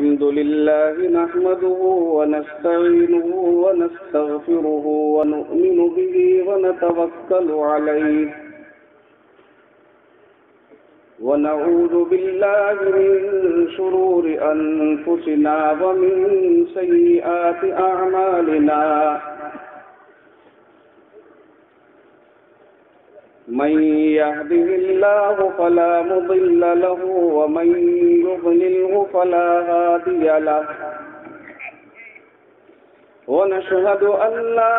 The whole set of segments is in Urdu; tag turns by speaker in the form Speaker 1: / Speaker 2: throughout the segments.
Speaker 1: الحمد لله نحمده ونستعينه ونستغفره ونؤمن به ونتوكل عليه ونعوذ بالله من شرور أنفسنا ومن سيئات أعمالنا من يهده الله فلا مضل له ومن يضلله فلا هادي له ونشهد أن لا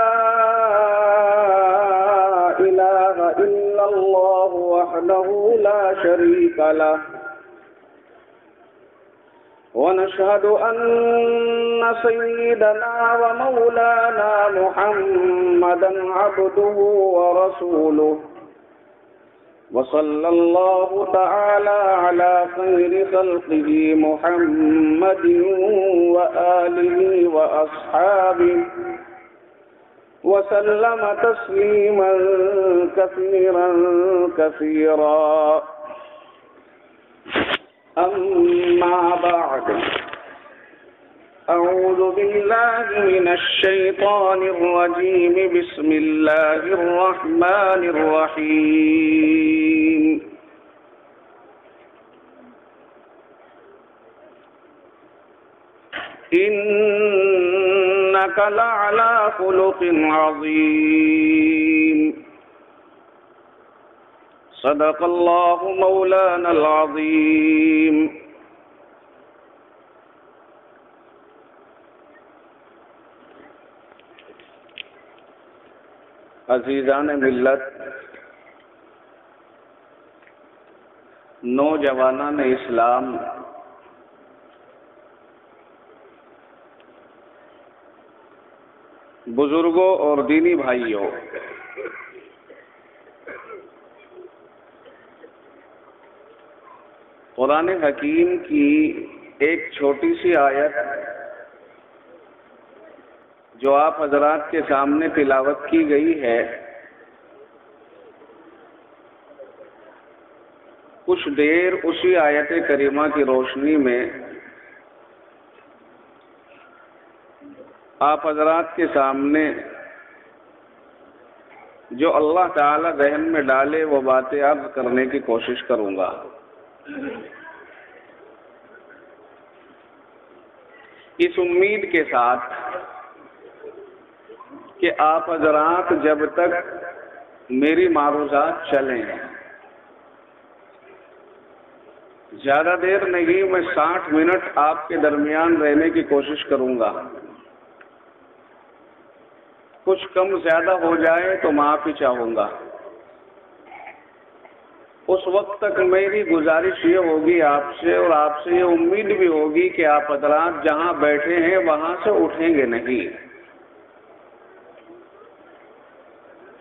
Speaker 1: إله إلا الله وحده لا شريك له ونشهد أن سيدنا ومولانا محمدا عبده ورسوله وصلى الله تعالى على خير خلقه محمد وآله وأصحابه وسلم تسليما كثيرا كثيرا أما بعد أعوذ بالله من الشيطان الرجيم بسم الله الرحمن الرحيم إنك لعلى خلق عظيم صدق الله مولانا العظيم عزیزان ملت، نوجوانان اسلام، بزرگوں اور دینی بھائیوں، قرآن حکیم کی ایک چھوٹی سی آیت جو آپ حضرات کے سامنے تلاوت کی گئی ہے، کچھ دیر اسی آیت کریمہ کی روشنی میں آپ حضرات کے سامنے جو اللہ تعالی ذہن میں ڈالے وہ باتیں عرض کرنے کی کوشش کروں گا۔ اس امید کے ساتھ کہ آپ حضرات جب تک میری معروضات چلیں، زیادہ دیر نہیں، میں 60 منٹ آپ کے درمیان رہنے کی کوشش کروں گا۔ کچھ کم زیادہ ہو جائے تو معافی چاہوں گا۔ اس وقت تک میری گزارش یہ ہوگی آپ سے، اور آپ سے یہ امید بھی ہوگی کہ آپ حضرات جہاں بیٹھے ہیں وہاں سے اٹھیں گے نہیں۔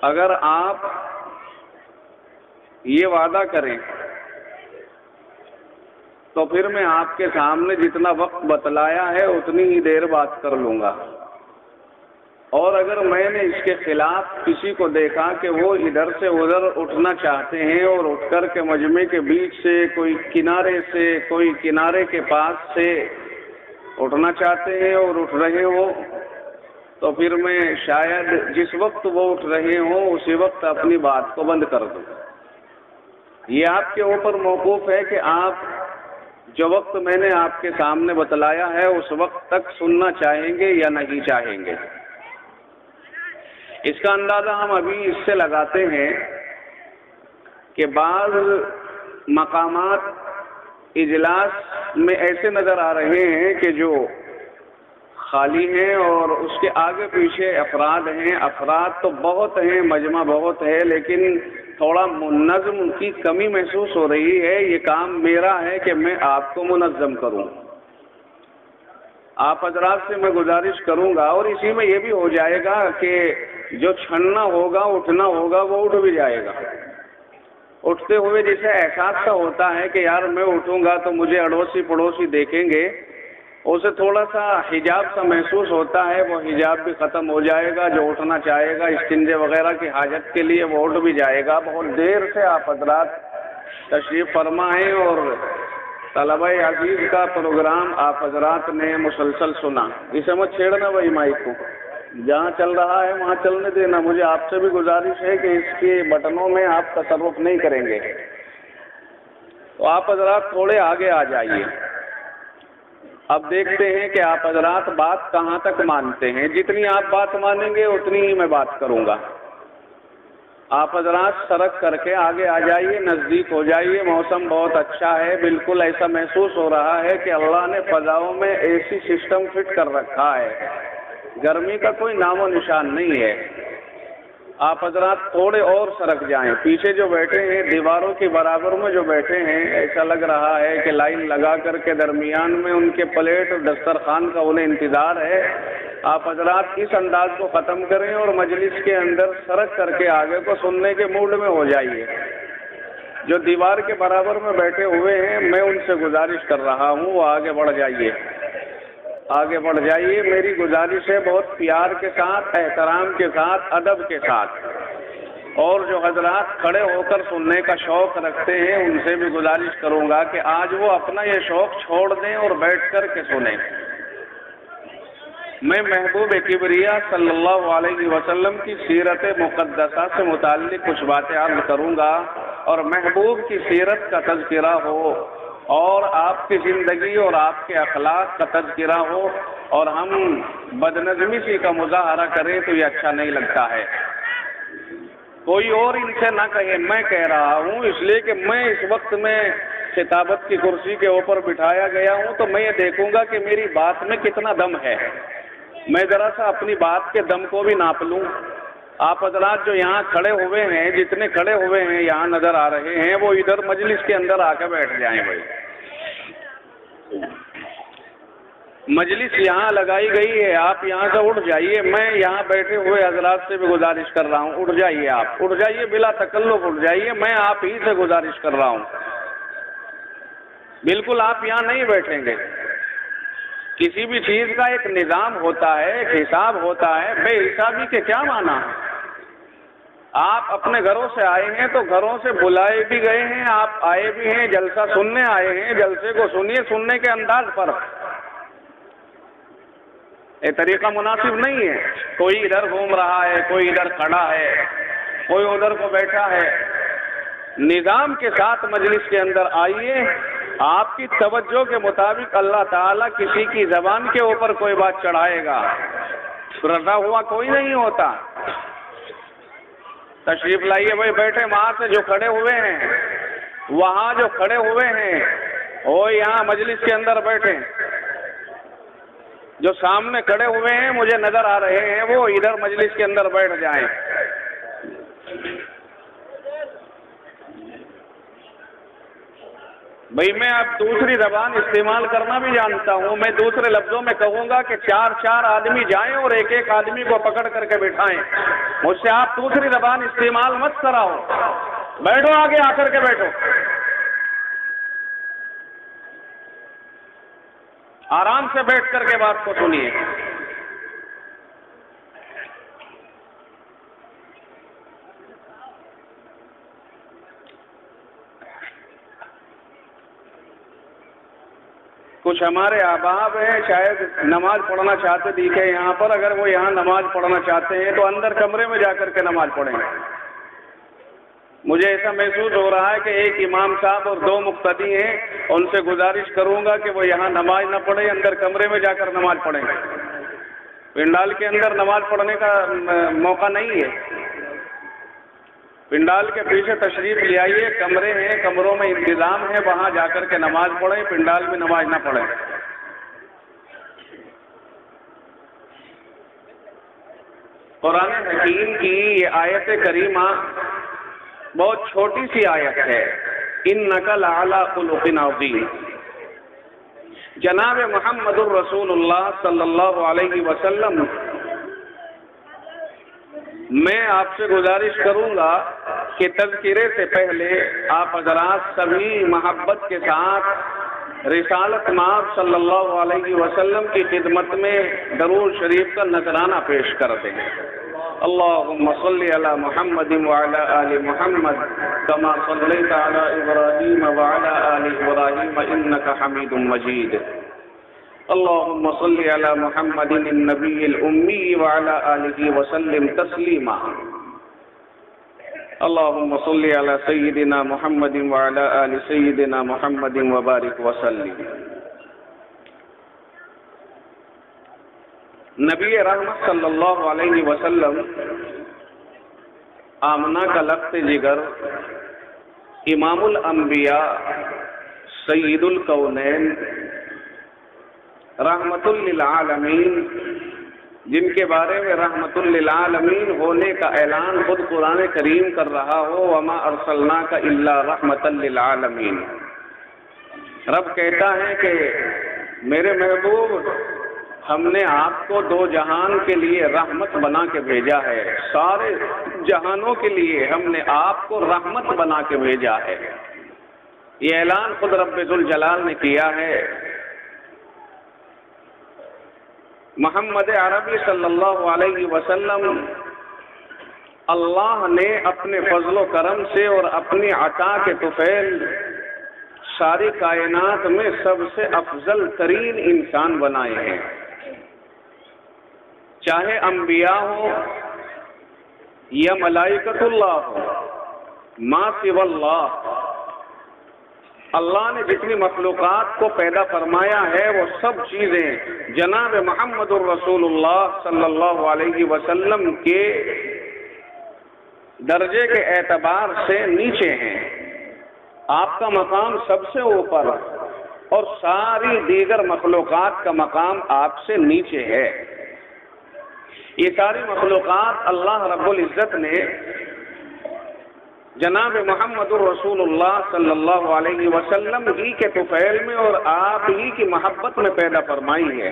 Speaker 1: اگر آپ یہ وعدہ کریں تو پھر میں آپ کے سامنے جتنا وقت بتلایا ہے اتنی ہی دیر بات کر لوں گا، اور اگر میں نے اس کے خلاف کسی کو دیکھا کہ وہ ادھر سے ادھر اٹھنا چاہتے ہیں اور اٹھ کر کے مجمع کے بیچ سے کوئی کنارے کے پاس سے اٹھنا چاہتے ہیں اور اٹھ رہے ہوں، تو پھر میں شاید جس وقت وہ اٹھ رہے ہوں اسی وقت اپنی بات کو بند کر دوں۔ یہ آپ کے اوپر موقوف ہے کہ آپ جو وقت میں نے آپ کے سامنے بتلایا ہے اس وقت تک سننا چاہیں گے یا نہیں چاہیں گے۔ اس کا اندازہ ہم ابھی اس سے لگاتے ہیں کہ بعض مقامات اجلاس میں ایسے نظر آ رہے ہیں کہ جو خالی ہیں اور اس کے آگے پیچھے افراد ہیں۔ افراد تو بہت ہیں، مجمع بہت ہے، لیکن تھوڑا منظم کی کمی محسوس ہو رہی ہے۔ یہ کام میرا ہے کہ میں آپ کو منظم کروں۔ آپ حضرات سے میں گزارش کروں گا، اور اسی میں یہ بھی ہو جائے گا کہ جو چھڑنا ہوگا، اٹھنا ہوگا، وہ اٹھ بھی جائے گا۔ اٹھتے ہوئے جیسے احساس کا ہوتا ہے کہ یار میں اٹھوں گا تو مجھے اڑوسی پڑوسی دیکھیں گے، اسے تھوڑا سا حجاب سا محسوس ہوتا ہے، وہ حجاب بھی ختم ہو جائے گا۔ جو اٹھنا چاہے گا استنجے وغیرہ کی حاجت کے لیے وہ اٹھ بھی جائے گا۔ بہت دیر سے آپ حضرات تشریف فرما ہیں اور طلبہ عزیز کا پروگرام آپ حضرات نے مسلسل سنا، اسے مت چھیڑنا بھائی، مائک کو جہاں چل رہا ہے وہاں چلنے دینا۔ مجھے آپ سے بھی گزارش ہے کہ اس کے بٹنوں میں آپ تصرف نہیں کریں گے، تو آپ حضرات تھوڑے آگے آ جائیے۔ اب دیکھتے ہیں کہ آپ حضرات بات کہاں تک مانتے ہیں۔ جتنی آپ بات مانیں گے اتنی ہی میں بات کروں گا۔ آپ حضرات سرک کر کے آگے آ جائیے، نزدیک ہو جائیے۔ موسم بہت اچھا ہے، بالکل ایسا محسوس ہو رہا ہے کہ اللہ نے فضاؤں میں AC سسٹم فٹ کر رکھا ہے، گرمی کا کوئی نام و نشان نہیں ہے۔ آپ حضرات تھوڑے اور سرک جائیں، پیچھے جو بیٹھے ہیں دیواروں کے برابر میں جو بیٹھے ہیں، ایسا لگ رہا ہے کہ لائن لگا کر کے درمیان میں ان کے پلیٹ اور دسترخوان کا انہیں انتظار ہے۔ آپ حضرات اس انداز کو ختم کریں اور مجلس کے اندر سرک کر کے آگے کو سننے کے موڈ میں ہو جائیے۔ جو دیوار کے برابر میں بیٹھے ہوئے ہیں میں ان سے گزارش کر رہا ہوں وہ آگے بڑھ جائیے، آگے بڑھ جائیے۔ میری گزارش ہے بہت پیار کے ساتھ، احترام کے ساتھ، ادب کے ساتھ۔ اور جو حضرات کھڑے ہو کر سننے کا شوق رکھتے ہیں ان سے بھی گزارش کروں گا کہ آج وہ اپنا یہ شوق چھوڑ دیں اور بیٹھ کر کے سنیں۔ میں محبوب کبریا صلی اللہ علیہ وسلم کی سیرت مقدسہ سے متعلق کچھ باتیں عرض کروں گا، اور محبوب کی سیرت کا تذکرہ ہو اور آپ کی زندگی اور آپ کے اخلاق کا تذکرہ ہو، اور ہم بدنظمی سی کا مظاہرہ کریں تو یہ اچھا نہیں لگتا ہے۔ کوئی اور ان سے نہ کہے، میں کہہ رہا ہوں، اس لیے کہ میں اس وقت میں خطابت کی کرسی کے اوپر بٹھایا گیا ہوں، تو میں یہ دیکھوں گا کہ میری بات میں کتنا دم ہے۔ میں ذرا سا اپنی بات کے دم کو بھی ناپ لوں۔ آپ حضرات جو یہاں کھڑے ہوئے ہیں، جتنے کھڑے ہوئے ہیں یہاں نظر آ رہے ہیں، وہ ادھر مجلس کے اندر آ کے بیٹھ جائیں بھائی۔ مجلس یہاں لگائی گئی ہے، آپ یہاں سے اٹھ جائیے۔ میں یہاں بیٹھے ہوئے حضرات سے بھی گزارش کر رہا ہوں، اٹھ جائیے، آپ اٹھ جائیے، بلا تکلف اٹھ جائیے۔ میں آپ ہی سے گزارش کر رہا ہوں، بالکل آپ یہاں نہیں بیٹھیں گے۔ کسی بھی چیز کا ایک نظام ہوتا ہے، ایک حساب ہوتا ہے، بے حسابی کے کیا معنی ہے؟ آپ اپنے گھروں سے آئے ہیں تو گھروں سے بلائے بھی گئے ہیں، آپ آئے بھی ہیں، جلسہ سننے آئے ہیں، جلسے کو سنیے، سننے کے انداز پر یہ طریقہ مناسب نہیں ہے۔ کوئی ادھر گھوم رہا ہے، کوئی ادھر کھڑا ہے، کوئی ادھر کو بیٹھا ہے۔ نظام کے ساتھ مجلس کے اندر آئیے۔ آپ کی توجہ کے مطابق اللہ تعالیٰ کسی کی زبان کے اوپر کوئی بات چڑھائے گا، رضا ہوا کوئی نہیں ہوتا۔ تشریف لائیے بھائی، بیٹھے وہاں سے جو کھڑے ہوئے ہیں، وہاں جو کھڑے ہوئے ہیں وہ یہاں مجلس کے اندر بیٹھے، جو سامنے کھڑے ہوئے ہیں مجھے نظر آ رہے ہیں وہ ادھر مجلس کے اندر بیٹھ جائیں۔ بھئی میں اب دوسری زبان استعمال کرنا بھی جانتا ہوں۔ میں دوسرے لفظوں میں کہوں گا کہ چار آدمی جائیں اور ایک آدمی کو پکڑ کر کے بٹھائیں۔ مجھ سے آپ دوسری زبان استعمال مت کراؤ۔ بیٹھو، آگے آ کر کے بیٹھو، آرام سے بیٹھ کر کے بات کو سنیے۔ کچھ ہمارے احباب ہیں شاید نماز پڑھنا چاہتے دکھے یہاں پر، اگر وہ یہاں نماز پڑھنا چاہتے ہیں تو اندر کمرے میں جا کر کے نماز پڑھیں۔ مجھے ایسا محسوس ہو رہا ہے کہ ایک امام صاحب اور 2 مقتدی ہیں، ان سے گزارش کروں گا کہ وہ یہاں نماز نہ پڑھیں، اندر کمرے میں جا کر نماز پڑھیں۔ پنڈال کے اندر نماز پڑھنے کا موقع نہیں ہے۔ پنڈال کے پیچھے تشریف لے آئیے، کمرے ہیں، کمروں میں انتظام ہے، وہاں جا کر کے نماز پڑھیں، پنڈال میں نماز نہ پڑھیں۔ قرآن حکیم کی یہ آیت کریمہ بہت چھوٹی سی آیت ہے، اِنَّكَ لَعَلَىٰ خُلُقٍ عَظِيمٍ۔ جناب محمد الرسول اللہ صلی اللہ علیہ وسلم، میں آپ سے گزارش کروں گا کہ تذکرے سے پہلے آپ حضرات سبھی محبت کے ساتھ رسالت مآب صلی اللہ علیہ وسلم کی خدمت میں درود شریف کا نذرانہ پیش کر دیں۔ اللهم صل على محمد وعلى آل محمد كما صليت على إبراهيم وعلى آل إبراهيم إنك حميد مجيد. اللهم صل على محمد النبي الأمي وعلى آله وسلم تسليما. اللهم صل على سيدنا محمد وعلى آل سيدنا محمد وبارك وسلم. نبی رحمت صلی اللہ علیہ وسلم آمنہ کا لخت جگر، امام الانبیاء، سید الکونین، رحمت للعالمین، جن کے بارے میں رحمت للعالمین ہونے کا اعلان خود قرآن کریم کر رہا ہو، وما ارسلناک الا رحمت للعالمین. رب کہتا ہے کہ میرے محبوب، ہم نے آپ کو دو جہان کے لیے رحمت بنا کے بھیجا ہے. سارے جہانوں کے لیے ہم نے آپ کو رحمت بنا کے بھیجا ہے. یہ اعلان خود رب ذوالجلال نے کیا ہے. محمد عربی صلی اللہ علیہ وسلم اللہ نے اپنے فضل و کرم سے اور اپنی عطا کے طفیل ساری کائنات میں سب سے افضل ترین انسان بنائے ہیں. چاہے انبیاء ہو یا ملائکۃ اللہ ہو، ما سوى اللہ، اللہ نے جتنی مخلوقات کو پیدا فرمایا ہے وہ سب چیزیں جناب محمد الرسول اللہ صلی اللہ علیہ وسلم کے درجے کے اعتبار سے نیچے ہیں. آپ کا مقام سب سے اوپر اور ساری دیگر مخلوقات کا مقام آپ سے نیچے ہے. یہ ساری مخلوقات اللہ رب العزت نے جناب محمد الرسول اللہ صلی اللہ علیہ وسلم ہی کے طفیل میں اور آپ ہی کی محبت میں پیدا فرمائی ہے.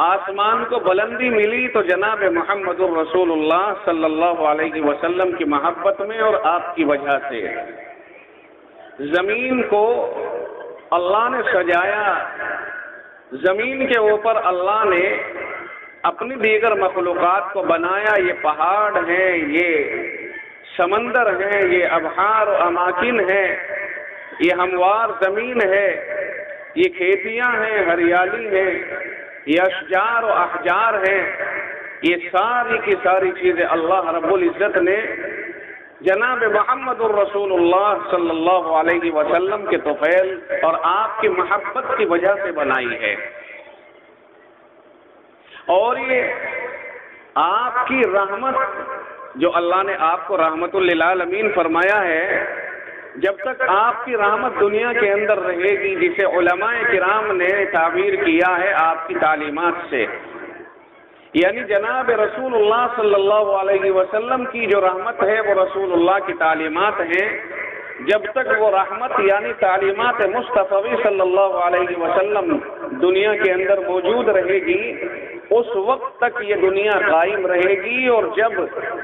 Speaker 1: آسمان کو بلندی ملی تو جناب محمد الرسول اللہ صلی اللہ علیہ وسلم کی محبت میں اور آپ کی وجہ سے. زمین کو اللہ نے سجایا، زمین کے اوپر اللہ نے اپنی دیگر مخلوقات کو بنایا. یہ پہاڑ ہیں، یہ سمندر ہیں، یہ ابحار و اماکن ہیں، یہ ہموار زمین ہے، یہ کھیتیاں ہیں، ہریالی ہے، یہ اشجار و احجار ہیں. یہ ساری کی ساری چیزیں اللہ رب العزت نے جناب محمد الرسول اللہ صلی اللہ علیہ وسلم کے طفیل اور آپ کی محبت کی وجہ سے بنائی ہے. اور یہ آپ کی رحمت جو اللہ نے آپ کو رحمت للعالمین فرمایا ہے، جب تک آپ کی رحمت دنیا کے اندر رہے گی، جسے علماء کرام نے تعبیر کیا ہے آپ کی تعلیمات سے، یعنی جناب رسول اللہ صلی اللہ علیہ وسلم کی جو رحمت ہے وہ رسول اللہ کی تعلیمات ہیں. جب تک وہ رحمت یعنی تعلیمات مصطفی صلی اللہ علیہ وسلم دنیا کے اندر موجود رہے گی، اس وقت تک یہ دنیا قائم رہے گی. اور جب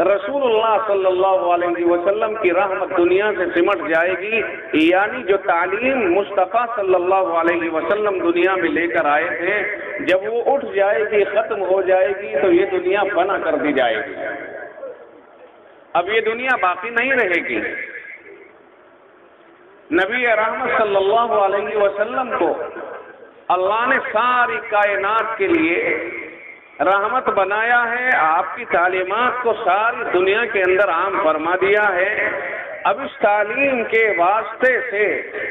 Speaker 1: رسول اللہ صلی اللہ علیہ وسلم کی رحمت دنیا سے سمٹ جائے گی، یعنی جو تعلیم مصطفیٰ صلی اللہ علیہ وسلم دنیا میں لے کر آئے تھے، جب وہ اٹھ جائے گی، ختم ہو جائے گی، تو یہ دنیا فنا کر دی جائے گی. اب یہ دنیا باقی نہیں رہے گی. نبی رحمت صلی اللہ علیہ وسلم کو اللہ نے ساری کائنات کے لیے رحمت بنایا ہے. آپ کی تعلیمات کو ساری دنیا کے اندر عام فرما دیا ہے. اب اس تعلیم کے واسطے سے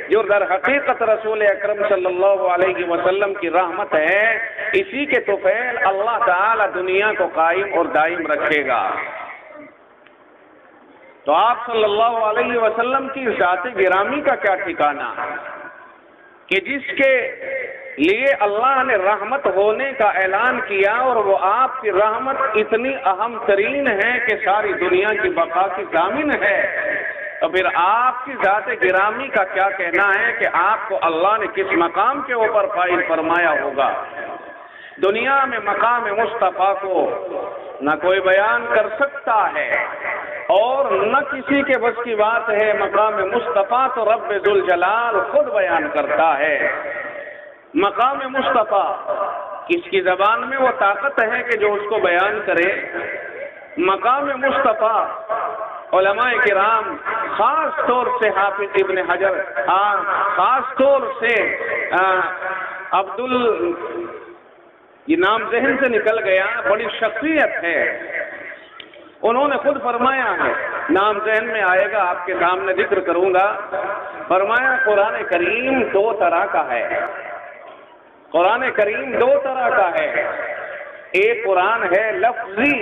Speaker 1: جو در حقیقت رسول اکرم صلی اللہ علیہ وسلم کی رحمت ہے، اسی کے طفیل اللہ تعالی دنیا کو قائم اور دائم رکھے گا. تو آپ صلی اللہ علیہ وسلم کی ذات گرامی کا کیا ٹھکانہ کہ جس کے لیے اللہ نے رحمت ہونے کا اعلان کیا، اور وہ آپ کی رحمت اتنی اہم ترین ہے کہ ساری دنیا کی بقا کی ضامن ہے. تو پھر آپ کی ذات گرامی کا کیا کہنا ہے کہ آپ کو اللہ نے کس مقام کے اوپر فائل فرمایا ہوگا. دنیا میں مقام مصطفیٰ کو نہ کوئی بیان کر سکتا ہے اور نہ کسی کے بس کی بات ہے. مقام مصطفیٰ تو رب ذوالجلال خود بیان کرتا ہے. مقام مصطفیٰ اس کی زبان میں وہ طاقت ہے کہ جو اس کو بیان کرے۔ مقام مصطفیٰ علماء کرام، خاص طور سے حافظ ابن حجر، خاص طور سے یہ نام ذہن سے نکل گیا، بڑی شخصیت ہے، انہوں نے خود فرمایا ہے، نام ذہن میں آئے گا آپ کے سامنے ذکر کروں گا، فرمایا قرآن کریم دو طرح کا ہے، قرآن کریم دو طرح کا ہے، ایک قرآن ہے لفظی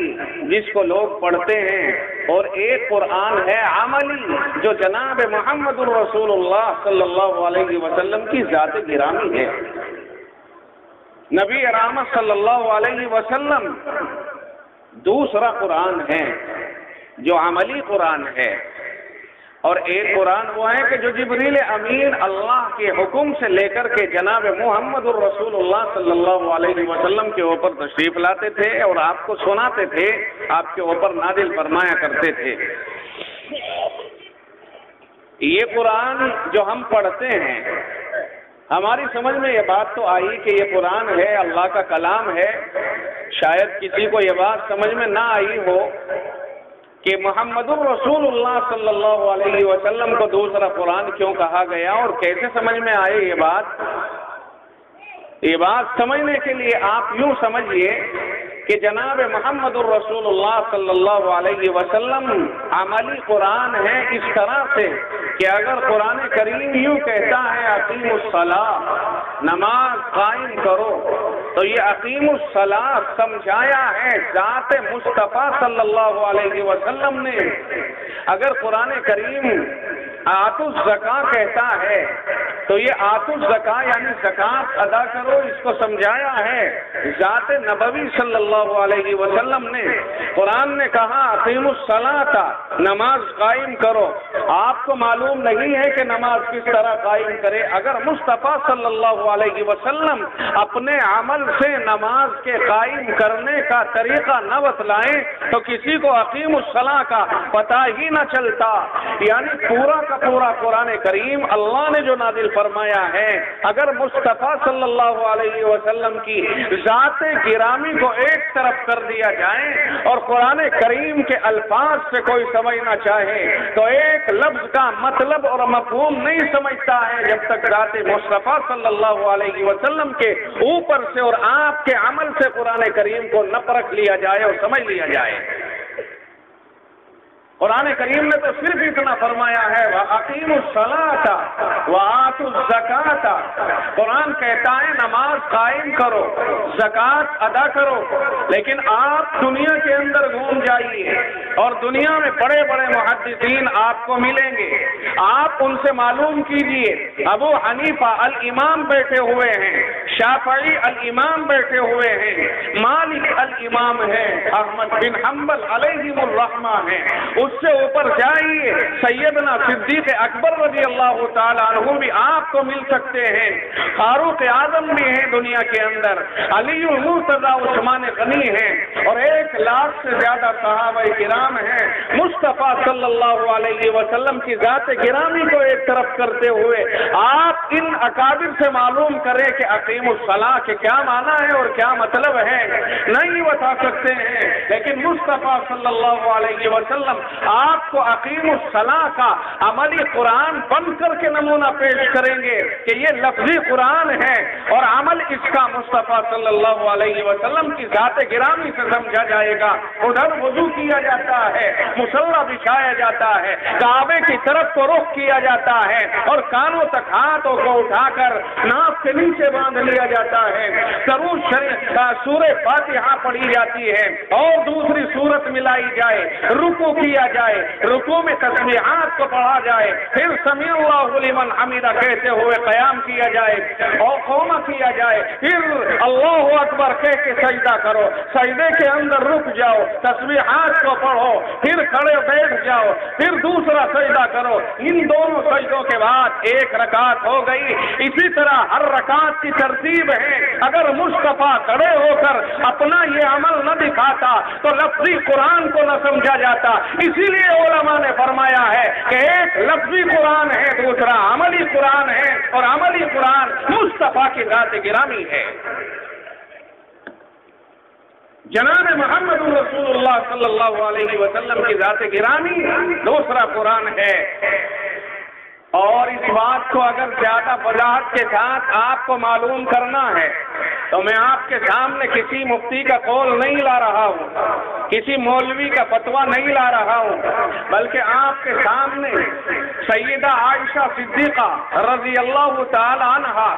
Speaker 1: جس کو لوگ پڑھتے ہیں، اور ایک قرآن ہے عملی جو جناب محمد الرسول اللہ صلی اللہ علیہ وسلم کی ذات گرامی ہے۔ نبی رحمت صلی اللہ علیہ وسلم دوسرا قرآن ہے جو عملی قرآن ہے، اور ایک قرآن وہ ہے کہ جو جبریل امین اللہ کے حکم سے لے کر کے جناب محمد الرسول اللہ صلی اللہ علیہ وسلم کے اوپر تشریف لاتے تھے اور آپ کو سناتے تھے، آپ کے اوپر نازل فرمایا کرتے تھے۔ یہ قرآن جو ہم پڑھتے ہیں، ہماری سمجھ میں یہ بات تو آئی کہ یہ قرآن ہے، اللہ کا کلام ہے، شاید کسی کو یہ بات سمجھ میں نہ آئی ہو کہ محمد الرسول اللہ صلی اللہ علیہ وسلم کو دوسرا قرآن کیوں کہا گیا، اور کیسے سمجھ میں آئے یہ بات سمجھنے کے لیے آپ یوں سمجھیے کہ جناب محمد الرسول اللہ صلی اللہ علیہ وسلم عملی قرآن ہے اس طرح سے کہ اگر قرآن کریم یوں کہتا ہے اقیم الصلاۃ، نماز قائم کرو، تو یہ اقیم الصلاۃ سمجھایا ہے ذات مصطفیٰ صلی اللہ علیہ وسلم نے۔ اگر قرآن کریم آتوا الزکاۃ کہتا ہے تو یہ آتوا الزکاۃ یعنی زکوٰۃ ادا کرو، اس کو سمجھایا ہے ذات نبوی صلی اللہ علیہ وسلم نے۔ قرآن نے کہا اقیم الصلاۃ، نماز قائم کرو، آپ کو معلوم نہیں ہے کہ نماز کس طرح قائم کرے۔ اگر مصطفیٰ صلی اللہ علیہ وسلم اپنے عمل سے نماز کے قائم کرنے کا طریقہ نہ بتلائیں تو کسی کو اقیم الصلاۃ کا پتہ ہی نہ چلتا۔ یعنی پورا کا پورا قرآن کریم اللہ نے جو نازل فرمایا ہے، اگر مصطفیٰ صلی اللہ علیہ وسلم کی ذات گرامی کو ایک طرف کر دیا جائے اور قرآن کریم کے الفاظ سے کوئی سمجھنا چاہے تو ایک لفظ کا مطلب اور مفہوم نہیں سمجھتا ہے جب تک ذات مصطفیٰ صلی اللہ علیہ وسلم کے اوپر سے اور آپ کے عمل سے قرآن کریم کو نہ پرکھ لیا جائے اور سمجھ لیا جائے۔ قرآن کریم نے تو صرف اتنا فرمایا ہے وَأَقِيمُوا الصَّلَاةَ وَآتُوا الزَّكَاةَ، قرآن کہتا ہے نماز قائم کرو، زکوٰۃ ادا کرو، لیکن آپ دنیا کے اندر گھوم جائیے اور دنیا میں بڑے بڑے محدثین آپ کو ملیں گے، آپ ان سے معلوم کیجئے، ابو حنیفہ الامام بیٹھے ہوئے ہیں، شافعی الامام بیٹھے ہوئے ہیں، مالک الامام ہیں، احمد بن حنبل علیہم الرحمہ ہیں، اس سے اوپر جائیے سیدنا صدیق اکبر رضی اللہ تعالیٰ عنہ بھی آپ کو مل سکتے ہیں، فاروق اعظم بھی ہیں دنیا کے اندر، علی المرتضیٰ عثمان غنی ہیں، اور 1 لاکھ سے زیادہ صحابہ کرام ہیں۔ مصطفیٰ صلی اللہ علیہ وسلم کی ذات گرامی کو ایک طرف کرتے ہوئے آپ ان اکابر سے معلوم کریں کہ اقیم الصلاۃ کے کیا معنی ہے اور کیا مطلب ہے، نہیں بتا سکتے ہیں، لیکن مصطفیٰ صلی اللہ علیہ وسلم آپ کو اقیم الصلاۃ کا عملی قرآن بن کر کے نمونہ پیش کریں گے کہ یہ لفظی قرآن ہے اور عمل اس کا مصطفیٰ صلی اللہ علیہ وسلم کی ذات گرامی سے سمجھا جائے گا۔ ادھر وضو کیا جاتا ہے، مصلی بچھایا جاتا ہے، کعبے کی طرف کو رخ کیا جاتا ہے اور کانوں تک ہاتھوں کو اٹھا کر ناک کے نیچے باندھ لیا جاتا ہے، درود شریف سورہ فاتحہ پڑھی جاتی ہے اور دوسری سورت ملائی جائے، رکوع کیا جائے، رکوع میں تسبیحات کو پڑھا جائے، پھر سمیع اللہ لمن حمیدہ کہتے ہوئے قیام کیا جائے اور قومہ کیا جائے، پھر اللہ اکبر کہہ کے سجدہ کرو، سجدے کے اندر رک جاؤ، تسبیحات کو پڑھو، پھر کھڑے بیٹھ جاؤ، پھر دوسرا سجدہ کرو۔ ان دونوں سجدوں کے بعد ایک رکعت ہو گئی۔ اسی طرح ہر رکعت کی ترتیب ہے۔ اگر مصطفیٰ کھڑے ہو کر اپنا یہ عمل نہ دکھاتا تو لفظی قرآن کو نہ سمجھا جاتا، اسی لیے علماء نے فرمایا ہے کہ ایک لفظی قرآن ہے، دوسرا عملی قرآن ہے، اور عملی قرآن مصطفیٰ کی ذات گرامی ہے۔
Speaker 2: جناب محمد رسول اللہ صلی اللہ علیہ وسلم کی ذات گرامی دوسرا قرآن ہے۔ اور اس بات کو اگر زیادہ وضاحت کے ساتھ آپ کو معلوم کرنا ہے تو میں آپ کے سامنے کسی مفتی کا قول نہیں لا رہا ہوں، کسی مولوی کا فتویٰ نہیں لا رہا ہوں، بلکہ آپ کے سامنے سیدہ عائشہ صدیقہ رضی اللہ تعالی عنہا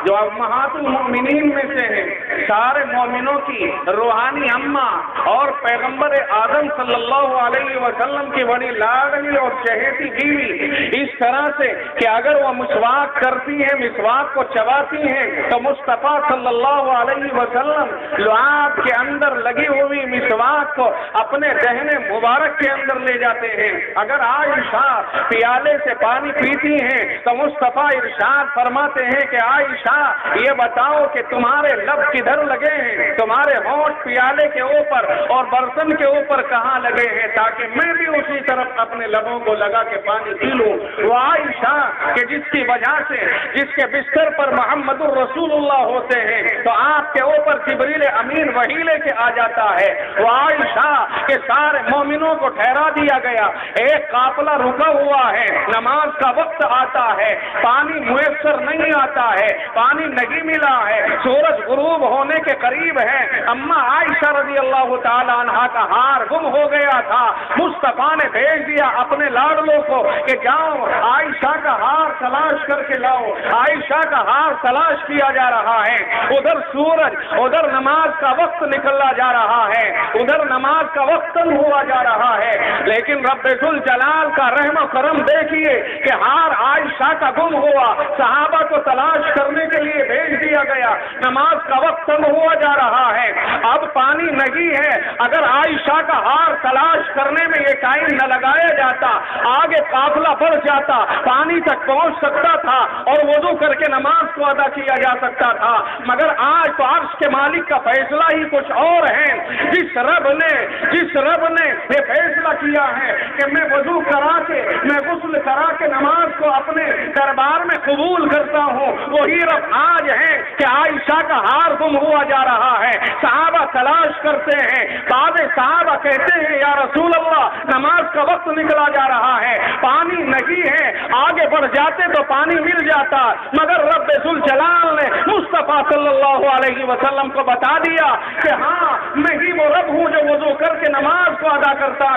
Speaker 2: جو امہات المؤمنین میں سے ہیں، سارے مومنوں کی روحانی اماں اور پیغمبر اعظم صلی اللہ علیہ وسلم کی بڑی لاڈلی اور چہیتی بیوی، اس طرح سے کہ اگر وہ مسواک کرتی ہیں، مسواک کو چباتی ہیں تو مصطفیٰ صلی اللہ علیہ وسلم لعاب کے اندر لگی ہوئی مسواک کو اپنے دہنے مبارک کے اندر لے جاتے ہیں۔ اگر عائشہ پیالے سے پانی پیتی ہیں تو مصطفیٰ ارشاد فرماتے ہیں کہ عائشہ یہ بتاؤ کہ تمہارے لب کدھر لگے ہیں، تمہارے ہونٹ پیالے کے اوپر اور برتن کے اوپر کہاں لگے ہیں، تاکہ میں بھی اسی طرف اپنے لبوں کو لگا کے پانی پی لوں۔ وہ عائشہ کہ جس کی وجہ سے جس کے بستر پر محمد الرسول اللہ ہوتے ہیں تو آپ کے اوپر جبریل امین وحی لے کے آ جاتا ہے۔ وہ عائشہ کہ سارے مومنوں کو ٹھہرا دیا گیا، ایک قافلہ رکا ہوا ہے، نماز کا وقت آتا ہے، پانی میسر نہیں آتا ہے، پانی نہیں ملا ہے، سورج غروب ہونے کے قریب ہے، اما عائشہ رضی اللہ تعالی عنہا کا ہار گم ہو گیا تھا۔ مصطفیٰ نے بھیج دیا اپنے لاڈلوں کو کہ جاؤ عائشہ کا ہار تلاش کر کے لاؤ۔ عائشہ کا ہار تلاش کیا جا رہا ہے، ادھر سورج، ادھر نماز کا وقت نکلا جا رہا ہے، ادھر نماز کا وقت ہوا جا رہا ہے، لیکن رب ذوالجلال کا رحم و کرم دیکھیے کہ ہار عائشہ کا گم ہوا، صحابہ کو تلاش کرنے کے لیے بھیج دیا گیا، نماز کا وقت ہوا جا رہا ہے، اب پانی نہیں ہے۔ اگر عائشہ کا ہار تلاش کرنے میں یہ ٹائم نہ لگایا جاتا، آگے قافلہ بڑھ جاتا، پانی تک پہنچ سکتا تھا اور وضو کر کے نماز کو ادا کیا جا سکتا تھا، مگر آج تو عرش کے مالک کا فیصلہ ہی کچھ اور ہے۔ جس رب نے یہ فیصلہ کیا ہے کہ میں وضو کرا کے، میں غسل کرا کے نماز کو اپنے دربار میں قبول کرتا ہوں، وہی رب آج ہے کہ عائشہ کا ہار گم ہوا جا رہا ہے، صحابہ تلاش کرتے ہیں، بعض صحابہ کہتے ہیں یا رسول اللہ نماز کا وقت نکلا جا رہا ہے، پانی نہیں ہے، آگے بڑھ جاتے تو پانی مل جاتا، مگر رب ذوالجلال نے مصطفیٰ صلی اللہ علیہ وسلم کو بتا دیا کہ ہاں میں ہی وہ رب ہوں جو وضو کر کے نماز کو ادا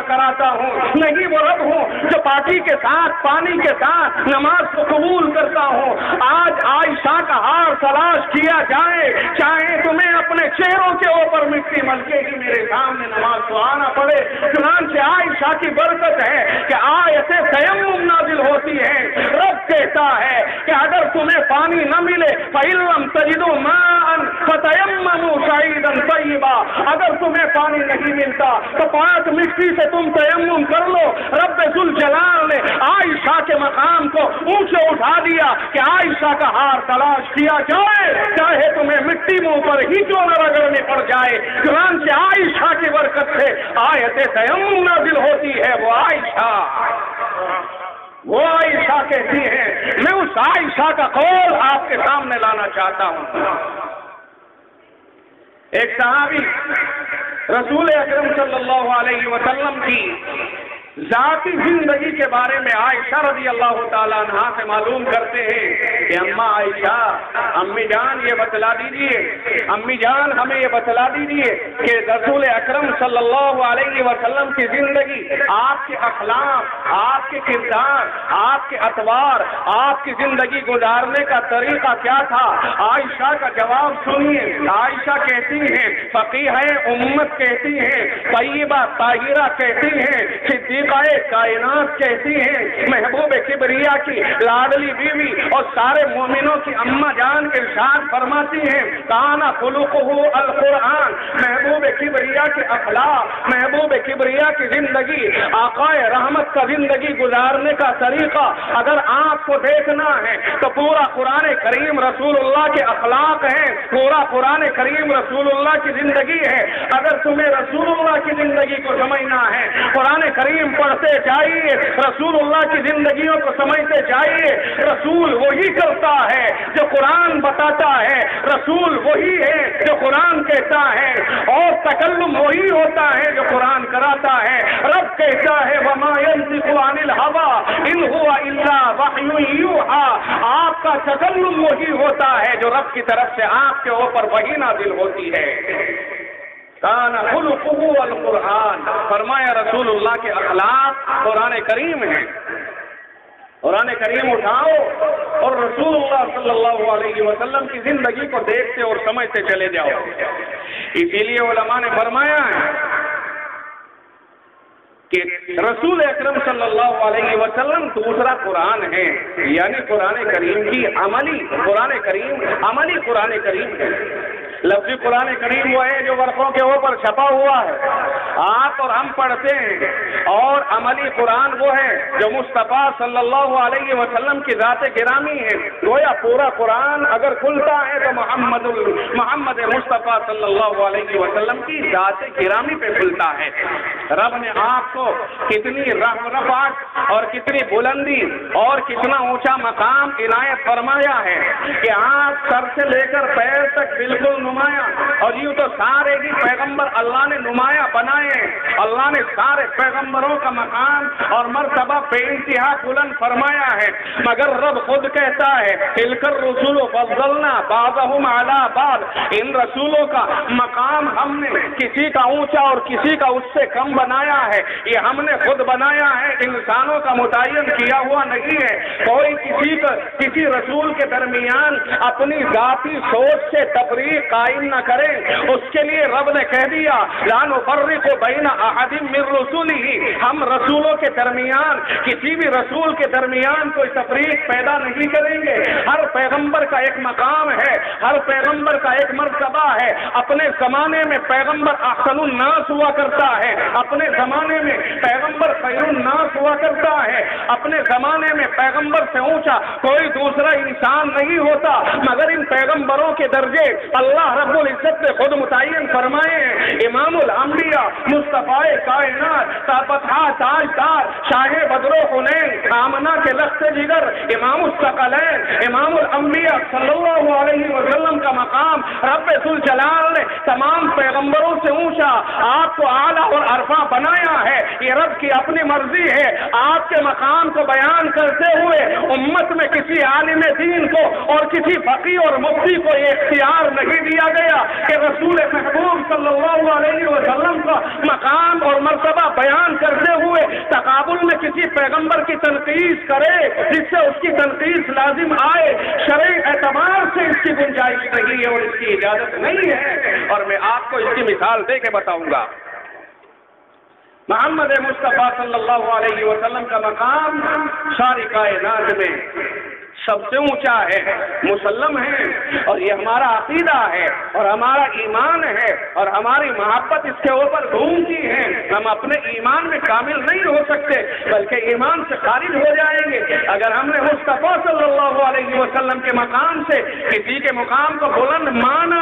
Speaker 2: کراتا ہوں، میں ہی وہ رب ہوں جو پاکی کے ساتھ پانی کے ساتھ نماز کو قبول کرتا ہوں۔ آج عائشہ کا ہار تلاش کیا جائے، چاہے تمہیں اپنے چہروں کے اوپر مٹی ملکے ہی میرے سامنے نماز کو آنا پڑے، چنانچہ عائشہ کی برکت ہے کہ آیت تیمم نازل ہوتی ہے، رب کہتا ہے کہ اگر تمہیں پانی نہ ملے فَإِن لَّمْ تَجِدُوا مَاءً فَتَيَمَّمُوا صَعِيدًا طَيِّبًا، اگر تمہیں پانی نہیں ملتا تو پاک مٹی سے تم تیمم کر لو۔ رب ذوالجلال نے عائشہ کے مقام کو اونچے اٹھا دیا کہ عائشہ کا ہار تلاش کیا جائے، چاہے تمہیں مٹی منہ پر ہی کیوں نہ رگڑنی پڑ جائے، چنانچہ عائشہ کی برکت سے آیت تیمم نازل ہوتی ہے۔ وہ عائشہ کہتی ہے، میں اس عائشہ کا قول آپ کے سامنے لانا چاہتا ہوں۔ ایک صحابی رسول اکرم صلی اللہ علیہ وسلم کی ذاتی زندگی کے بارے میں عائشہ رضی اللہ تعالیٰ عنہا سے معلوم کرتے ہیں کہ اماں عائشہ، امی جان یہ بتلا دیجئے، امی جان ہمیں یہ بتلا دیجئے کہ رسول اکرم صلی اللہ علیہ وسلم کی زندگی، آپ کے اخلاق، آپ کے کردار، آپ کے اطوار، آپ کی زندگی گزارنے کا طریقہ کیا تھا۔ عائشہ کا جواب سنیے۔ عائشہ کہتی ہیں، فقیہ امت کہتی ہیں، طیبہ طاہرہ کہتی ہیں، صدیقہ کائنات کہتی ہیں، محبوب کبریا کی لاڈلی بیوی اور سارے مومنوں کی اماں جان ارشاد فرماتی ہیں، کانا خلقہ القرآن، محبوب کبریا کے اخلاق، محبوب کبریا کی زندگی، آقا رحمت کا زندگی گزارنے کا طریقہ اگر آپ کو دیکھنا ہے تو پورا قرآن کریم رسول اللہ کے اخلاق ہیں، پورا قرآن کریم رسول اللہ کی زندگی ہے۔ اگر تمہیں رسول اللہ کی زندگی کو سمجھنا ہے، قرآن کریم پڑھتے جائیے، رسول اللہ کی زندگیوں کو سمجھتے جائیے۔ رسول وہی کرتا ہے جو قرآن بتاتا ہے، رسول وہی ہے جو قرآن کہتا ہے، اور تکلم وہی ہوتا ہے جو قرآن کراتا ہے۔ رب کہتا ہے وما ينطق عن الهوى ان هو الا وحی یوحی، آپ کا تکلم وہی ہوتا ہے جو رب کی طرف سے آپ کے اوپر وحی نازل ہوتی ہے۔ کان خلقہ القرآن، فرمایا رسول اللہ کے اخلاق قرآن کریم ہے۔ قرآن کریم اٹھاؤ اور رسول اللہ صلی اللہ علیہ وسلم کی زندگی کو دیکھتے اور سمجھتے چلے جاؤ۔ اسی لیے علماء نے فرمایا ہے کہ رسول اکرم صلی اللہ علیہ وسلم دوسرا قرآن ہے، یعنی قرآن کریم کی عملی قرآن کریم ہے۔ لفظی قرآن کریم وہ ہے جو ورقوں کے اوپر چھپا ہوا ہے، آپ اور ہم پڑھتے ہیں، اور عملی قرآن وہ ہے جو مصطفیٰ صلی اللہ علیہ وسلم کی ذات گرامی ہے۔ گویا پورا قرآن اگر کھلتا ہے تو محمد مصطفیٰ صلی اللہ علیہ وسلم کی ذات گرامی پہ کھلتا ہے۔ رب نے آپ کو کتنی رفعت اور کتنی بلندی اور کتنا اونچا مقام عنایت فرمایا ہے کہ آپ سر سے لے کر پیر تک بالکل نمایاں، اور یوں تو سارے ہی پیغمبر اللہ نے نمایاں بنائے۔ اللہ نے سارے پیغمبروں کا مقام اور مرتبہ بے انتہا بلند فرمایا ہے، مگر رب خود کہتا ہے تلک الرسل فضلنا بعضهم علی بعض، ان رسولوں کا مقام ہم نے کسی کا اونچا اور کسی کا اس سے کم بنایا ہے، یہ ہم نے خود بنایا ہے، انسانوں کا متعین کیا ہوا نہیں ہے۔ کوئی کسی رسول کے درمیان اپنی ذاتی سوچ سے تفریق قائم نہ کرے، اس کے لیے رب نے کہہ دیا لا نفرق بین احد من رسولہ، ہم رسولوں کے درمیان کسی بھی رسول کے درمیان کوئی تفریق پیدا نہیں کریں گے۔ ہر پیغمبر کا ایک مقام ہے، ہر پیغمبر کا ایک مرتبہ ہے۔ اپنے زمانے میں پیغمبر احسن الناس ہوا کرتا ہے، اپنے زمانے میں پیغمبر خیر الناس ہوا کرتا ہے، اپنے زمانے میں پیغمبر سے اونچا کوئی دوسرا انسان نہیں ہوتا، مگر ان پیغمبروں کے درجے اللہ رب العزت نے خود متعین فرمائے ہیں۔ امام الانبیاء، مصطفیٰ کائنات، تاجدار، شاہ بدر و حنین، آمنہ کے لخت جگر، امام الثقلین، امام الانبیاء صلی اللہ علیہ وسلم کا مقام رب ذوالجلال نے تمام پیغمبروں سے اونچا آپ کو اعلیٰ اور عرفہ بنایا ہے۔ یہ رب کی اپنی مرضی ہے۔ آپ کے مقام کو بیان کرتے ہوئے امت میں کسی عالم دین کو اور کسی فقیہ اور مفتی کو یہ اختیار نہیں دیا گیا کہ رسول محبوب صلی اللہ علیہ وسلم کا مقام اور مرتبہ بیان کرتے ہوئے تقابل میں کسی پیغمبر کی تنقید کرے جس سے اس کی تنقید لازم آئے۔ شرعی اعتبار سے اس کی گنجائش نہیں ہے اور اس کی اجازت نہیں ہے، اور میں آپ کو اس کی مثال دے کے بتاؤں گا۔ محمد مصطفیٰ صلی اللہ علیہ وسلم کا مقام ساری کائنات میں سب سے اونچا ہے، مسلم ہے، اور یہ ہمارا عقیدہ ہے اور ہمارا ایمان ہے اور ہماری محبت اس کے اوپر گھومتی ہے۔ ہم اپنے ایمان میں کامل نہیں ہو سکتے بلکہ ایمان سے خارج ہو جائیں گے اگر ہم نے مصطفیٰ صلی اللہ علیہ وسلم کے مقام سے کسی کے مقام کو بلند مانا۔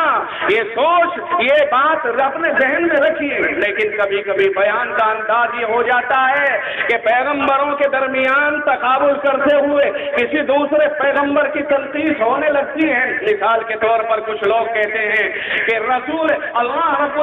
Speaker 2: یہ سوچ، یہ بات اپنے ذہن میں رکھیے۔ لیکن کبھی کبھی بیان کا انداز یہ ہو جاتا ہے کہ پیغمبروں کے درمیان تقابل کرتے ہوئے کسی دوسرے پیغمبر کی تنقید ہونے لگتی ہے۔ مثال کے طور پر کچھ لوگ کہتے ہیں کہ رسول اللہ رب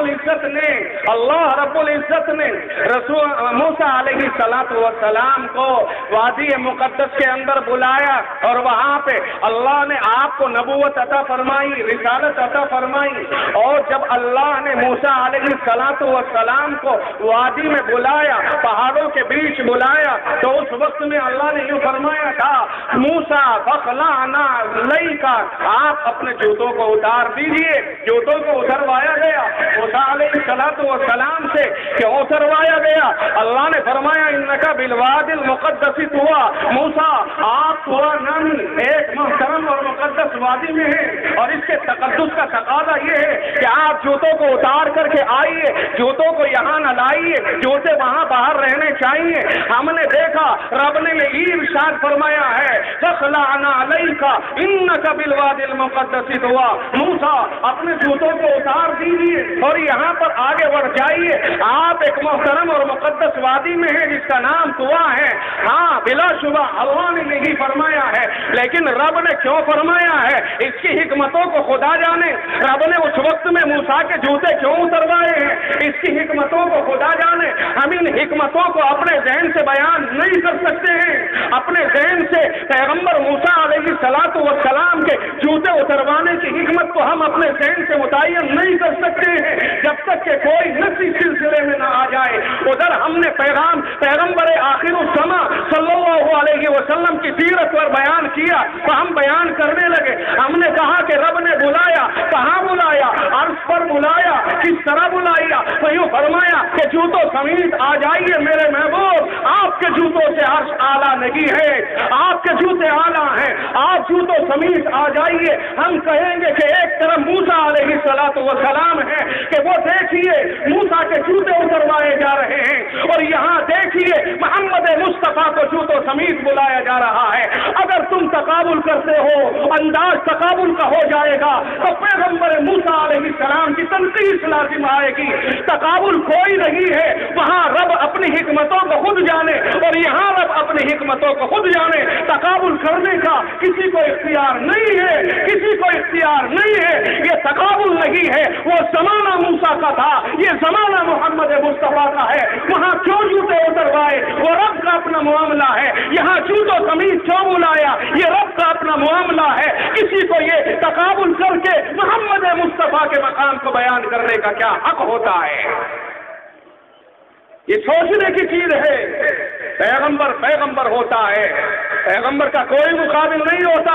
Speaker 2: العزت نے رسول موسیٰ علیہ السلام کو وادی مقدس کے اندر بلایا اور وہاں پہ اللہ نے آپ کو نبوت عطا فرمائی، رسالت عطا فرمائی، اور جب اللہ نے موسیٰ علیہ السلام کو وادی میں بلایا، پہاڑوں کے بیچ بلایا، تو اس وقت میں اللہ نے یوں فرمایا تھا موسیٰ فخلعنا علیک، آپ اپنے جوتوں کو اتار دیجئے۔ جوتوں کو اتروایا گیا موسیٰ علیہ السلام سے، کیوں اتروایا گیا؟ اللہ نے فرمایا انکا بالوادی المقدس طویٰ، موسیٰ آپ طویٰ نامی ایک محترم اور مقدس وادی میں ہیں، اور اس کے تقدس کا تقاضا یہ ہے کہ آپ جوتوں کو اتار کر کے آئیے، جوتوں کو یہاں نہ لائیے، جوتے وہاں باہر رہنے چاہیے۔ ہم نے دیکھا رب نے یہ ارشاد فرمایا ہے فخلعنا علیک انک بالوادی المقدس طویٰ، موسیٰ اپنے جوتوں کو اتار دیجیے اور یہاں پر آگے بڑھ جائیے. آپ ایک محترم اور مقدس وادی میں ہیں جس کا نام طوا ہے. ہاں بلا شبہ اللہ نے نہیں فرمایا ہے, لیکن رب نے کیوں فرمایا ہے اس کی حکمتوں کو خدا جانے. رب نے اس وقت میں موسیٰ کے جوتے کیوں اتروائے ہیں اس کی حکمتوں کو خدا جانے. ہم ان حکمتوں کو اپنے ذہن سے بیان نہیں کر سکتے ہیں. اپنے ذہن سے پیغمبر موسیٰ علیہ السلام کے جوتے اتروانے کی حکمت کو ہم اپنے ذہن سے متعین نہیں کر سکتے ہیں جب تک کہ کوئی نص اس سلسلے میں نہ آ جائے. ادھر ہم نے پیغمبر آخر الزماں صلی اللہ علیہ وسلم کی سیرت پر بیان کیا تو ہم بیان کرنے لگے. ہم نے کہا کہ رب نے بلایا, کہاں بلایا, عرش پر بلایا, کس طرح بلایا, تو یوں فرمایا کہ جوتوں سمیت آ جائیے میرے محبوب. آپ کے جوتوں سے عرش اعلیٰ نہیں ہے, آپ کے جوتے اعلیٰ ہیں, آپ جوتوں سمیت آ جائیے. ہم کہیں گے کہ ایک طرف موسیٰ علیہ السلام ہے کہ وہ دیکھیے موسیٰ کے جوتے اتروائے جا رہے ہیں, اور یہاں دیکھیے محمد مصطفیٰ کو جوتوں سمیت بلایا جا رہا ہے. اگر تم تقابل کرتے ہو, انداز تقابل کا ہو جائے گا تو پیغمبر موسیٰ علیہ السلام کی تنقید لازم آئے گی. تقابل کوئی نہیں ہے, وہاں رب اپنی حکمتوں کو خود جانے اور یہاں رب اپنی حکمتوں کو خود جانے. تقابل کرنے کا کسی کو اختیار نہیں ہے, کسی کو اختیار نہیں ہے. یہ تقابل نہیں ہے. وہ زمانہ موسیٰ کا تھا, یہ زمانہ محمد مصطفیٰ کا ہے. وہاں کیوں جوتے اتروائے, وہ رب کا اپنا معاملہ ہے. یہاں جوتوں سمیت کیوں بلایا, یہ رب کا اپنا معاملہ ہے. کسی کو یہ تقابل کر کے محمد مصطفیٰ کے مقام کو بیان کرنے کا کیا حق ہوتا ہے؟ یہ سوچنے کی چیز ہے. پیغمبر ہوتا ہے, پیغمبر کا کوئی مقابل نہیں ہوتا.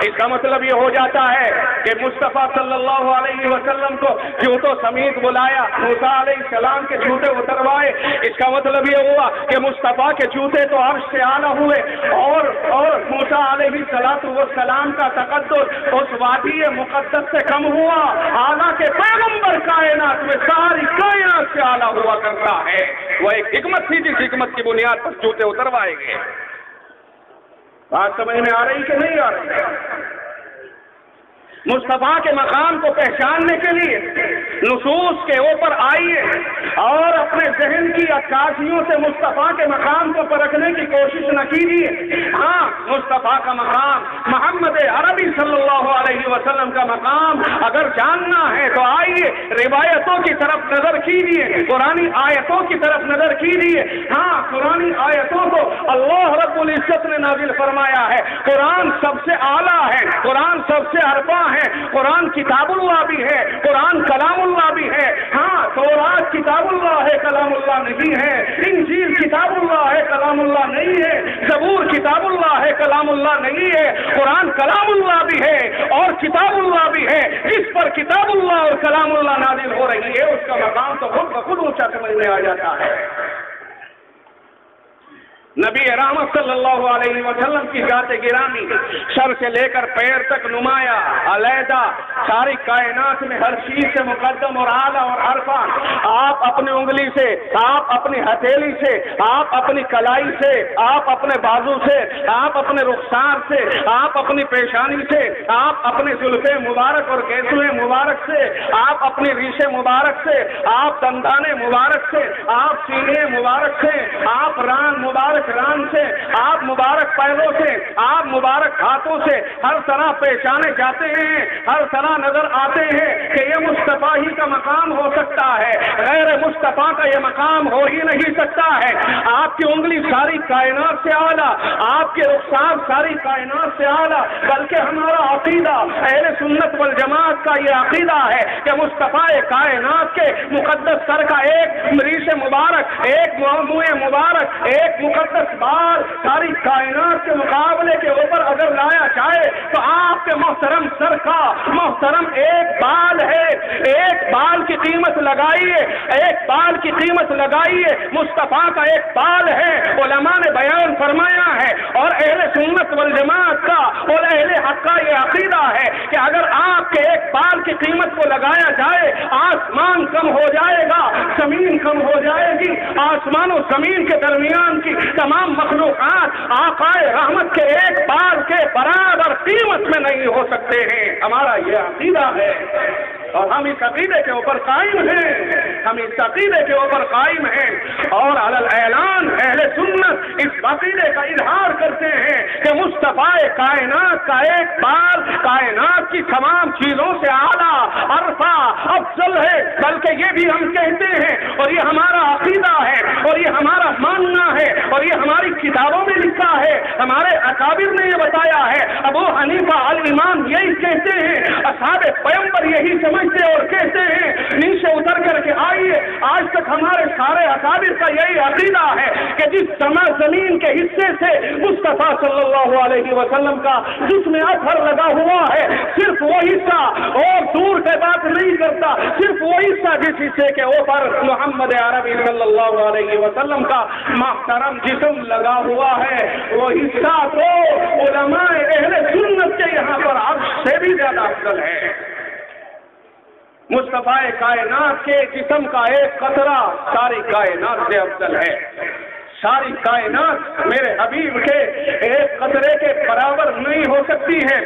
Speaker 2: اس کا مطلب یہ ہو جاتا ہے کہ مصطفیٰ صلی اللہ علیہ وسلم کو جوتوں سمیت بلایا, موسیٰ علیہ السلام کے جوتے اتروائے. اس کا مطلب یہ ہوا کہ مصطفیٰ کے جوتے تو عرش سے اعلیٰ ہوئے اور موسیٰ علیہ السلام کا تقدس اس وادی مقدس سے کم ہوا. حالانکہ پیغمبر کائنات میں ساری کائنات سے اعلیٰ ہوا کرتا ہے. وہ ایک حکمت تھی جس حکمت کی بنیاد پر جوتے اتروائے گئے. بات سمجھ میں آ رہی کہ نہیں آ رہی؟ مصطفیٰ کے مقام کو پہچاننے کے لیے نصوص کے اوپر آئیے اور اپنے ذہن کی عکاسیوں سے مصطفیٰ کے مقام کو پرکھنے کی کوشش نہ کیجیے. ہاں, مصطفیٰ کا مقام, محمد عربی صلی اللہ علیہ وسلم کا مقام اگر جاننا ہے تو آئیے روایتوں کی طرف نظر کیجیے, قرآنی آیتوں کی طرف نظر کیجیے. ہاں, قرآنی آیتوں کو اللہ رب العزت نے نازل فرمایا ہے. قرآن سب سے اعلیٰ ہے, قرآن سب سے ارفع ہے, قرآن کتاب اللہ بھی ہے, قرآن کلام اللہ بھی ہے. ہاں, تورات کتاب اللہ ہے, کلام اللہ نہیں ہے. انجیل کتاب اللہ ہے, کلام اللہ نہیں ہے. زبور کتاب اللہ ہے, کلام اللہ نہیں ہے. قرآن کلام اللہ بھی ہے اور کتاب اللہ بھی ہے. جس پر کتاب اللہ اور کلام اللہ نازل ہو رہی ہے اس کا مقام تو خود بخود اونچا سمجھ میں آ جاتا ہے. نبی رحمت صلی اللہ علیہ وسلم کی ذات گرامی سر سے لے کر پیر تک نمایاں, علیحدہ, ساری کائنات میں ہر چیز سے مقدم اور اعلیٰ اور عرفہ. آپ اپنی انگلی سے, آپ اپنی ہتھیلی سے, آپ اپنی کلائی سے, آپ اپنے بازو سے, آپ اپنے رخسار سے, آپ اپنی پیشانی سے, آپ اپنے زلفے مبارک اور گیسوئے مبارک سے, آپ اپنی ریشے مبارک سے, آپ دندانے مبارک سے, آپ سینے مبارک سے, آپ ران مبارک ران سے, آپ مبارک پیروں سے, آپ مبارک ہاتھوں سے ہر طرح پہچانے جاتے ہیں, ہر طرح نظر آتے ہیں کہ یہ مصطفیٰ ہی کا مقام ہو سکتا ہے, غیر مصطفیٰ کا یہ مقام ہو ہی نہیں سکتا ہے. آپ کی انگلی ساری کائنات سے اعلیٰ, آپ کے رخسار ساری کائنات سے اعلیٰ. بلکہ ہمارا عقیدہ اہل سنت والجماعت کا یہ عقیدہ ہے کہ مصطفیٰ کائنات کے مقدس سر کا ایک ریش مبارک, ایک منہ مبارک, ایک مقدس بال ساری کائنات کے مقابلے کے اوپر اگر لایا جائے تو آپ کے محترم سر کا محترم ایک بال ہے. ایک بال کی قیمت لگائیے, ایک بال کی قیمت لگائیے. مصطفیٰ کا ایک بال ہے. علماء نے بیان فرمایا ہے اور اہل سنت والجماعت کا اور اہل حق کا یہ عقیدہ ہے کہ اگر آپ کے ایک بال کی قیمت کو لگایا جائے آسمان کم ہو جائے گا, زمین کم ہو جائے گی. آسمان و زمین کے درمیان کی تمام مخلوقات آقا رحمت کے ایک بال کے برابر قیمت میں نہیں ہو سکتے ہیں. ہمارا یہ عقیدہ ہے. اور ہم اس عقیدے کے اوپر قائم ہیں، ہم اس عقیدے کے اوپر قائم ہیں اور علی الاعلان اہل سنت اس عقیدے کا اظہار کرتے ہیں کہ مصطفیٰ کائنات کا ایک بار کائنات کی تمام چیزوں سے اعلیٰ عرفہ افضل ہے، بلکہ یہ بھی ہم کہتے ہیں اور یہ ہمارا عقیدہ ہے اور یہ ہمارا ماننا ہے اور یہ ہماری کتابوں میں لکھا ہے، ہمارے اکابر نے یہ بتایا ہے۔ ابو حنیفہ الامام یہی کہتے ہیں، اصحاب پیغمبر یہی سمجھتے اور کہتے ہیں۔ نیچے اتر کر کے آئیے، آج تک ہمارے سارے اکابر کا یہی عقیدہ ہے کہ جس سما زمین کے حصے سے مصطفیٰ صلی اللہ علیہ وسلم کا جس میں اثر لگا ہوا ہے، صرف وہ حصہ اور دور سے بات نہیں کرتا، صرف وہ حصہ جس حصے کے اوپر محمد عربی صلی اللہ علیہ وسلم کا محترم جسم لگا ہوا ہے، وہ حصہ تو علماء اہل سنت کے یہاں پر عرش سے بھی زیادہ افضل ہے۔ مصطفیٰ کائنات کے جسم کا ایک قطرہ ساری کائنات سے افضل ہے۔ ساری کائنات میرے حبیب کے ایک قطرے کے برابر نہیں ہو سکتی ہے۔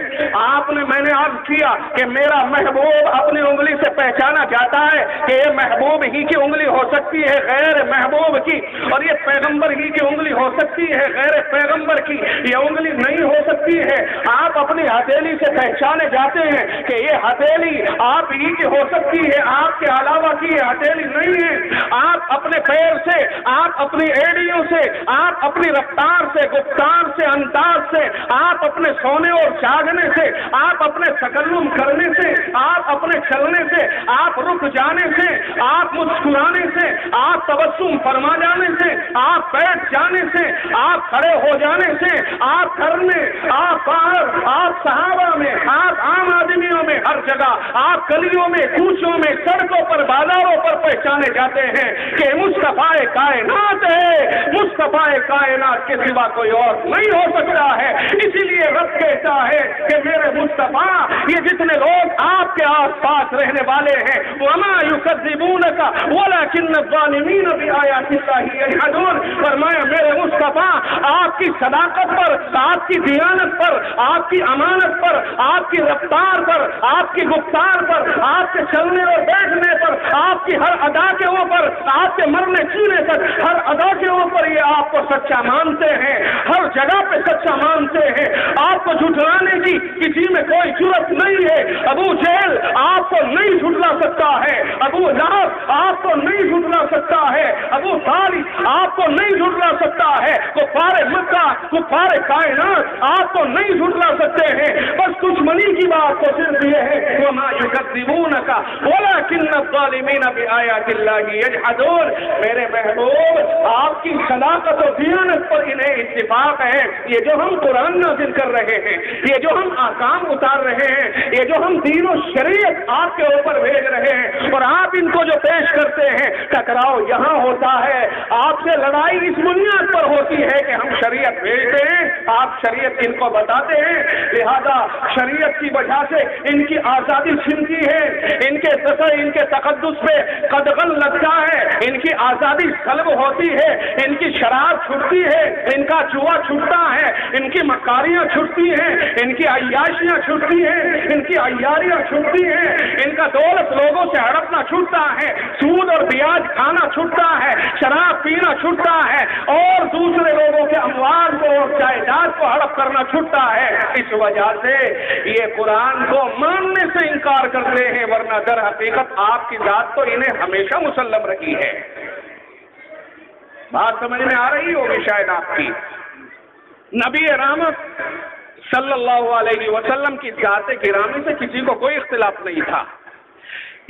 Speaker 2: میں نے عرض کیا کہ میرا محبوب اپنی انگلی سے پہچانا جاتا ہے کہ یہ محبوب ہی کی انگلی ہو سکتی ہے غیر محبوب کی، اور یہ پیغمبر ہی کی انگلی ہو سکتی ہے غیر پیغمبر کی یہ انگلی نہیں ہو سکتی ہے۔ آپ اپنی ہتھیلی سے پہچانے جاتے ہیں کہ یہ ہتھیلی آپ ہی کی ہو سکتی ہے، آپ کے علاوہ کی یہ ہتھیلی نہیں ہے۔ آپ اپنے پیر سے، آپ اپنی ایڑیوں سے، آپ اپنی رفتار سے، گفتار سے، انداز سے، آپ اپنے سونے اور جاگنے سے، آپ اپنے تکلم کرنے سے، آپ اپنے چلنے سے، آپ رک جانے سے، آپ مسکرانے سے، آپ تبسم فرما جانے سے، آپ بیٹھ جانے سے، آپ کھڑے ہو جانے سے، آپ کرنے، آپ باہر، آپ صحابہ میں، آپ عام آدمیوں میں، ہر جگہ آپ گلیوں میں، کوچوں میں، سڑکوں پر، بازاروں پر پہچانے جاتے ہیں کہ مصطفیٰ کائنات ہے، مصطفیٰ کائنات کے سوا کوئی اور نہیں ہو سکتا ہے۔ اسی لیے رب کہتا ہے کہ میرے مصطفیٰ یہ جتنے لوگ آپ کے آس پاس رہنے والے ہیں وَمَا يُكَذِّبُونَكَ وَلَكِنَّ الظَّالِمِينَ بِآيَاتِ اللَّهِ يَجْحَدُونَ۔ فرمایا میرے مصطفیٰ آپ کی صداقت پر، آپ کی دیانت پر، آپ کی امانت پر، آپ کی رفتار پر، آپ کی گفتار پر، آپ کے چلنے اور بیٹھنے پر، آپ کی ہر ادا کے اوپر، آپ کے مرنے چینے تک ہر ادا کے اوپر یہ آپ کو سچا مانتے ہیں، ہر جگہ پہ سچا مانتے ہیں۔ آپ کو جھٹلانے کی کسی میں کوئی جرت نہیں ہے۔ ابو جہل آپ کو نہیں جھٹلا سکتا ہے، ابو لہب آپ کو نہیں جھٹلا سکتا ہے، ابو طالب آپ کو نہیں جھٹلا سکتا ہے، کفار مکہ، کفار کائنات آپ کو نہیں جھٹلا سکتے ہیں۔ بس دشمنی کی بات تو صرف یہ ہے وَمَا يُكَذِّبُونَكَ وَلَكِنَّ الظَّالِمِينَ بِآيَاتِ اللَّهِ يَجْحَدُونَ۔ میرے محبوب آپ کی صداقت و دیانت پر انہیں اتفاق ہے۔ یہ جو ہم قرآن نازل کر رہے ہیں، یہ جو ہم احکام اتار رہے ہیں، یہ جو ہم دین و شریعت آپ کے اوپر بھیج رہے ہیں اور آپ ان کو جو پیش کرتے ہیں، ٹکراؤ یہاں ہوتا ہے، آپ سے لڑائی اس بنیاد پر ہوتی ہے کہ ہم شریعت بھیجتے ہیں، آپ شریعت ان کو بتاتے ہیں، لہذا شریعت کی وجہ سے ان کی آزادی چھنتی ہے، ان کے تقدس پہ قدغن لگتا ہے، ان کی آزادی سلب ہوتی ہے، ان کی شراب چھٹتی ہے، ان کا جوا چھٹتا ہے، ان کی مکاریاں چھٹتی ہیں، ان کی عیاشیاں چھٹتی ہیں، ان کی عیاریاں چھٹتی ہیں، ان کا دولت لوگوں سے ہڑپنا چھٹتا ہے، سود اور بیاج کھانا چھٹتا ہے، شراب پینا چھٹتا ہے اور دوسرے لوگوں کے اموال کو اور جائیداد کو ہڑپ کرنا چھٹتا ہے۔ اس وجہ سے یہ قرآن کو ماننے سے انکار کرتے ہیں، ورنہ در حقیقت آپ کی ذات تو انہیں ہمیشہ مسلم رہی ہے۔ بات سمجھ میں آ رہی ہوگی شاید آپ کی۔ نبی رحمت صلی اللہ علیہ وسلم کی ذات گرامی سے کسی کو کوئی اختلاف نہیں تھا۔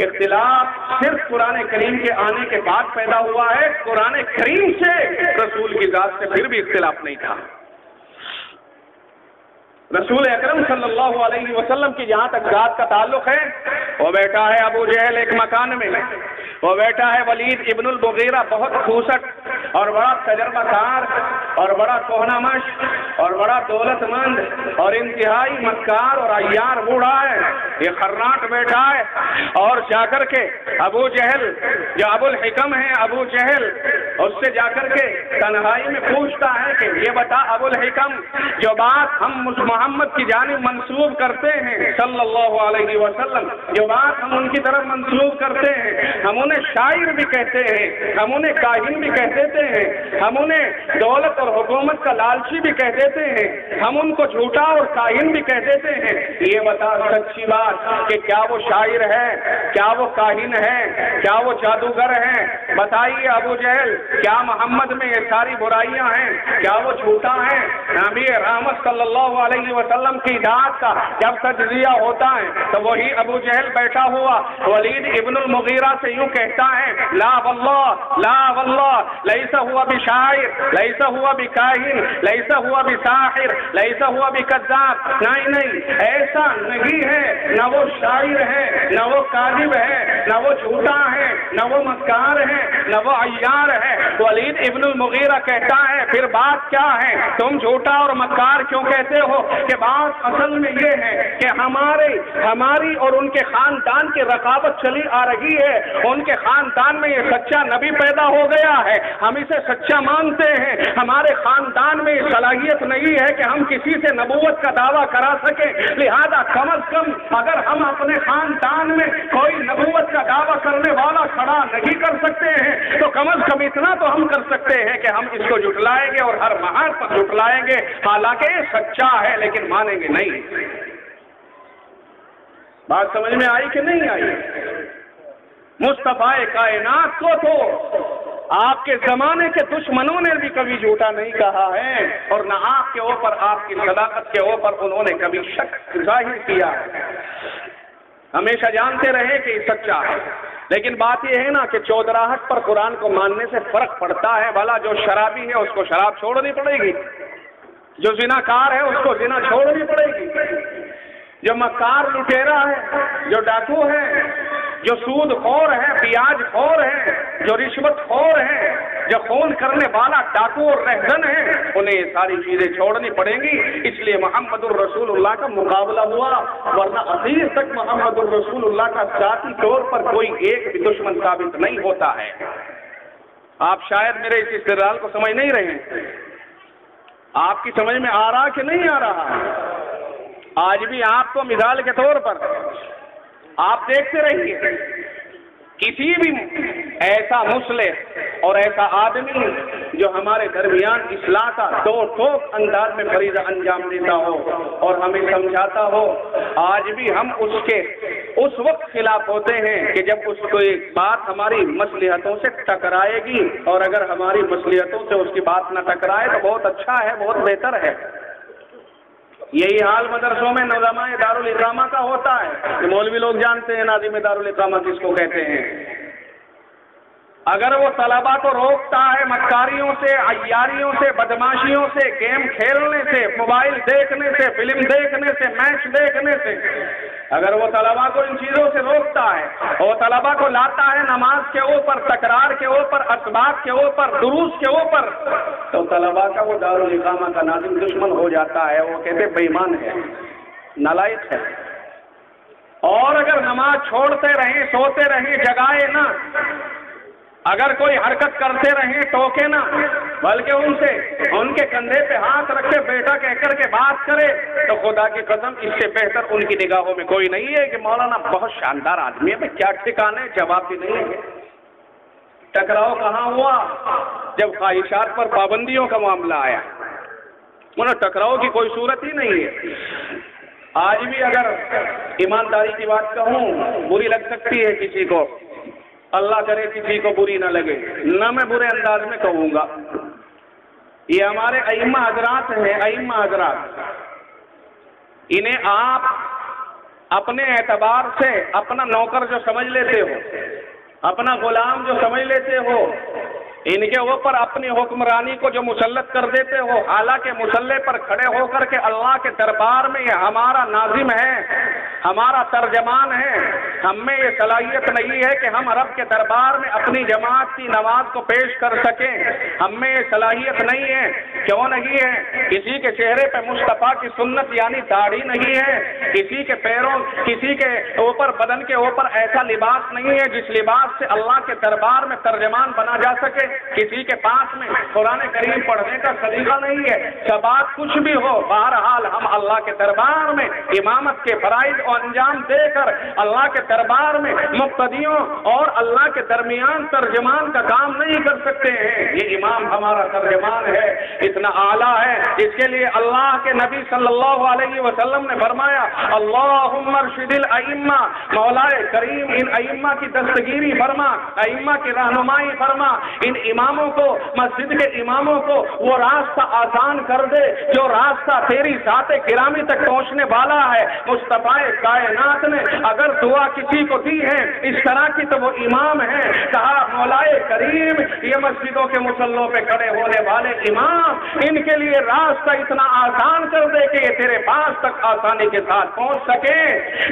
Speaker 2: اختلاف صرف قرآن کریم کے آنے کے بعد پیدا ہوا ہے، قرآن کریم سے رسول کی ذات سے پھر بھی اختلاف نہیں تھا۔ رسول اکرم صلی اللہ علیہ وسلم کی جہاں تک ذات کا تعلق ہے، وہ بیٹا ہے ابو جہل ایک مکان میں، وہ بیٹا ہے ولید ابن المغیرہ بہت کھوسٹ اور بڑا تجربہ کار اور بڑا کوہنا مش اور بڑا دولت مند اور انتہائی مکار اور عیار بوڑھا ہے، یہ خراٹ بیٹا ہے۔ اور جا کر کے ابو جہل جو ابو الحکم ہے، ابو جہل اس سے جا کر کے تنہائی میں پوچھتا ہے کہ یہ بتا ابو الحکم، جو بات ہم محمد کی جانب منسوب کرتے ہیں صلی اللہ علیہ وسلم، جو بات ہم ان کی طرف منسوب کرتے ہیں، ہم انہیں شاعر بھی کہتے ہیں، ہم انہیں کاہن بھی کہہ دیتے ہیں، ہم انہیں دولت اور حکومت کا لالچی بھی کہہ دیتے ہیں، ہم ان کو جھوٹا اور کاہن بھی کہہ دیتے ہیں، یہ بتا سچی بات کہ کیا وہ شاعر ہے، کیا وہ کاہن ہے، کیا وہ جادوگر ہیں؟ بتائیے ابو جہل، کیا محمد میں یہ ساری برائیاں ہیں؟ کیا وہ جھوٹا ہے؟ نبی رحمت صلی اللہ علیہ وسلم کی اطاعت کا جب تجزیہ ہوتا ہے تو وہی ابو جہل بیٹھا ہوا ولید ابن المغیرہ سے یوں کہتا ہے، لا واللہ لا واللہ لیس ہوا بشاعر، لیس ہوا بکاہن، لیس ہوا بساحر، لیس ہوا بکذاب، نہیں ایسا نہیں ہے، نہ وہ شاعر ہے، نہ وہ کاذب ہے، نہ وہ جھوٹا ہے، نہ وہ مکار ہے، نہ وہ عیار ہے۔ ولید ابن المغیرہ کہتا ہے پھر بات کیا ہے؟ تم جھوٹا اور مکار کیوں کہتے ہو؟ کہ بات اصل میں یہ ہے کہ ہماری اور ان کے خاندان کی رقابت چلی آ رہی ہے، ان کے خاندان میں یہ سچا نبی پیدا ہو گیا ہے، ہم اسے سچا مانتے ہیں، ہمارے خاندان میں یہ صلاحیت نہیں ہے کہ ہم کسی سے نبوت کا دعویٰ کرا سکیں، لہذا کم از کم اگر ہم اپنے خاندان میں کوئی نبوت کا دعویٰ کرنے والا کھڑا نہیں کر سکتے ہیں تو کم از کم اتنا تو ہم کر سکتے ہیں کہ ہم اس کو جھٹلائیں گے اور ہر مہار پر جھٹلائیں گے، حالانکہ یہ سچا ہے لیکن مانیں گے نہیں۔ بات سمجھ میں آئی کہ نہیں آئی؟ مصطفیٰ کائنات کو تو آپ کے زمانے کے دشمنوں نے بھی کبھی جھوٹا نہیں کہا ہے، اور نہ آپ کے اوپر، آپ کی صداقت کے اوپر انہوں نے کبھی شک ظاہر کیا ہے، ہمیشہ جانتے رہے کہ یہ سچا ہے۔ لیکن بات یہ ہے نا کہ چودراہٹ پر قرآن کو ماننے سے فرق پڑتا ہے۔ بھلا جو شرابی ہے اس کو شراب چھوڑنی پڑے گی، جو زناکار ہے اس کو زنا چھوڑنی پڑے گی، جو مکار لٹیرا ہے، جو ڈاکو ہے، جو سود خور ہے، بیاج خور ہے، جو رشوت خور ہے، جو خون کرنے والا ڈاکو اور رہزن ہے، انہیں یہ ساری چیزیں چھوڑنی پڑیں گی۔ اس لیے محمد الرسول اللہ کا مقابلہ ہوا، ورنہ اخیر تک محمد الرسول اللہ کا ذاتی طور پر کوئی ایک بھی دشمن ثابت نہیں ہوتا ہے۔ آپ شاید میرے اس استدلال کو سمجھ نہیں رہے ہیں، آپ کی سمجھ میں آ رہا کہ نہیں آ رہا؟ آج بھی آپ کو مثال کے طور پر آپ دیکھتے رہیے، کسی بھی ایسا مصلح اور ایسا آدمی جو ہمارے درمیان اصلاح کا دو ٹوک انداز میں فریضہ انجام دیتا ہو اور ہمیں سمجھاتا ہو، آج بھی ہم اس کے اس وقت خلاف ہوتے ہیں کہ جب اس کو ایک بات ہماری مصلحتوں سے ٹکرائے گی، اور اگر ہماری مصلحتوں سے اس کی بات نہ ٹکرائے تو بہت اچھا ہے، بہت بہتر ہے۔ یہی حال مدرسوں میں نظامہ دارالاقامہ کا ہوتا ہے کہ مولوی لوگ جانتے ہیں ناظم دارالاقامہ کس کو کہتے ہیں۔ اگر وہ طلباء کو روکتا ہے مکاریوں سے، عیاریوں سے، بدماشیوں سے، گیم کھیلنے سے، موبائل دیکھنے سے، فلم دیکھنے سے، میچ دیکھنے سے، اگر وہ طلباء کو ان چیزوں سے روکتا ہے، وہ طلباء کو لاتا ہے نماز کے اوپر، تکرار کے اوپر، اسباق کے اوپر، دروس کے اوپر، تو طلباء کا وہ دارالاقامہ کا ناظم دشمن ہو جاتا ہے، وہ کہتے بے ایمان ہے، نالائق ہے۔ اور اگر نماز چھوڑتے رہیں، سوتے رہیں، جگائے نہ، اگر کوئی حرکت کرتے رہیں ٹوکے نہ، بلکہ ان کے کندھے پہ ہاتھ رکھ کے بیٹا کہہ کر کے بات کرے، تو خدا کی قسم اس سے بہتر ان کی نگاہوں میں کوئی نہیں ہے کہ مولانا بہت شاندار آدمی ہے، کیا ٹھکانے، جواب بھی نہیں ہے۔ ٹکراؤ کہاں ہوا؟ جب خواہشات پر پابندیوں کا معاملہ آیا، انہیں ٹکراؤ کی کوئی صورت ہی نہیں ہے۔ آج بھی اگر ایمانداری کی بات کہوں، بری لگ سکتی ہے کسی کو، اللہ کرے کسی کو بری نہ لگے، نہ میں برے انداز میں کہوں گا۔ یہ ہمارے ائمہ حضرات ہیں، ائمہ حضرات، انہیں آپ اپنے اعتبار سے اپنا نوکر جو سمجھ لیتے ہو، اپنا غلام جو سمجھ لیتے ہو، ان کے اوپر اپنی حکمرانی کو جو مسلط کر دیتے ہو، حالانکہ مسلح پر کھڑے ہو کر کے اللہ کے دربار میں یہ ہمارا ناظم ہے، ہمارا ترجمان ہے، ہم میں یہ صلاحیت نہیں ہے کہ ہم رب کے دربار میں اپنی جماعت کی نماز کو پیش کر سکیں، ہم میں یہ صلاحیت نہیں ہے۔ کیوں نہیں ہے؟ کسی کے چہرے پہ مصطفیٰ کی سنت یعنی داڑھی نہیں ہے، کسی کے پیروں، کسی کے اوپر، بدن کے اوپر ایسا لباس نہیں ہے جس لباس سے اللہ کے دربار میں ترجمان بنا جا سکے، کسی کے پاس میں قرآن کریم پڑھنے کا سلیقہ نہیں ہے، بات کچھ بھی ہو، بہرحال ہم اللہ کے دربار میں امامت کے فرائض اور انجام دے کر اللہ کے دربار میں مقتدیوں اور اللہ کے درمیان ترجمان کا کام نہیں کر سکتے ہیں۔ یہ امام ہمارا ترجمان ہے، اتنا اعلیٰ ہے، اس کے لیے اللہ کے نبی صلی اللہ علیہ وسلم نے فرمایا اللہم ارشد الائمہ، مولا کریم ان ائمہ کی دستگیری فرما، ائمہ کی رہنمائی فرما، ان اماموں کو، مسجد کے اماموں کو وہ راستہ آسان کر دے جو راستہ تیری ذات گرامی تک پہنچنے والا ہے۔ مصطفیٰ کائنات نے اگر دعا کسی کو دی ہے اس طرح کی تو وہ امام ہے، کہا مولا کریم یہ مسجدوں کے مصلوں پہ کھڑے ہونے والے امام، ان کے لیے راستہ اتنا آسان کر دے کہ یہ تیرے پاس تک آسانی کے ساتھ پہنچ سکے۔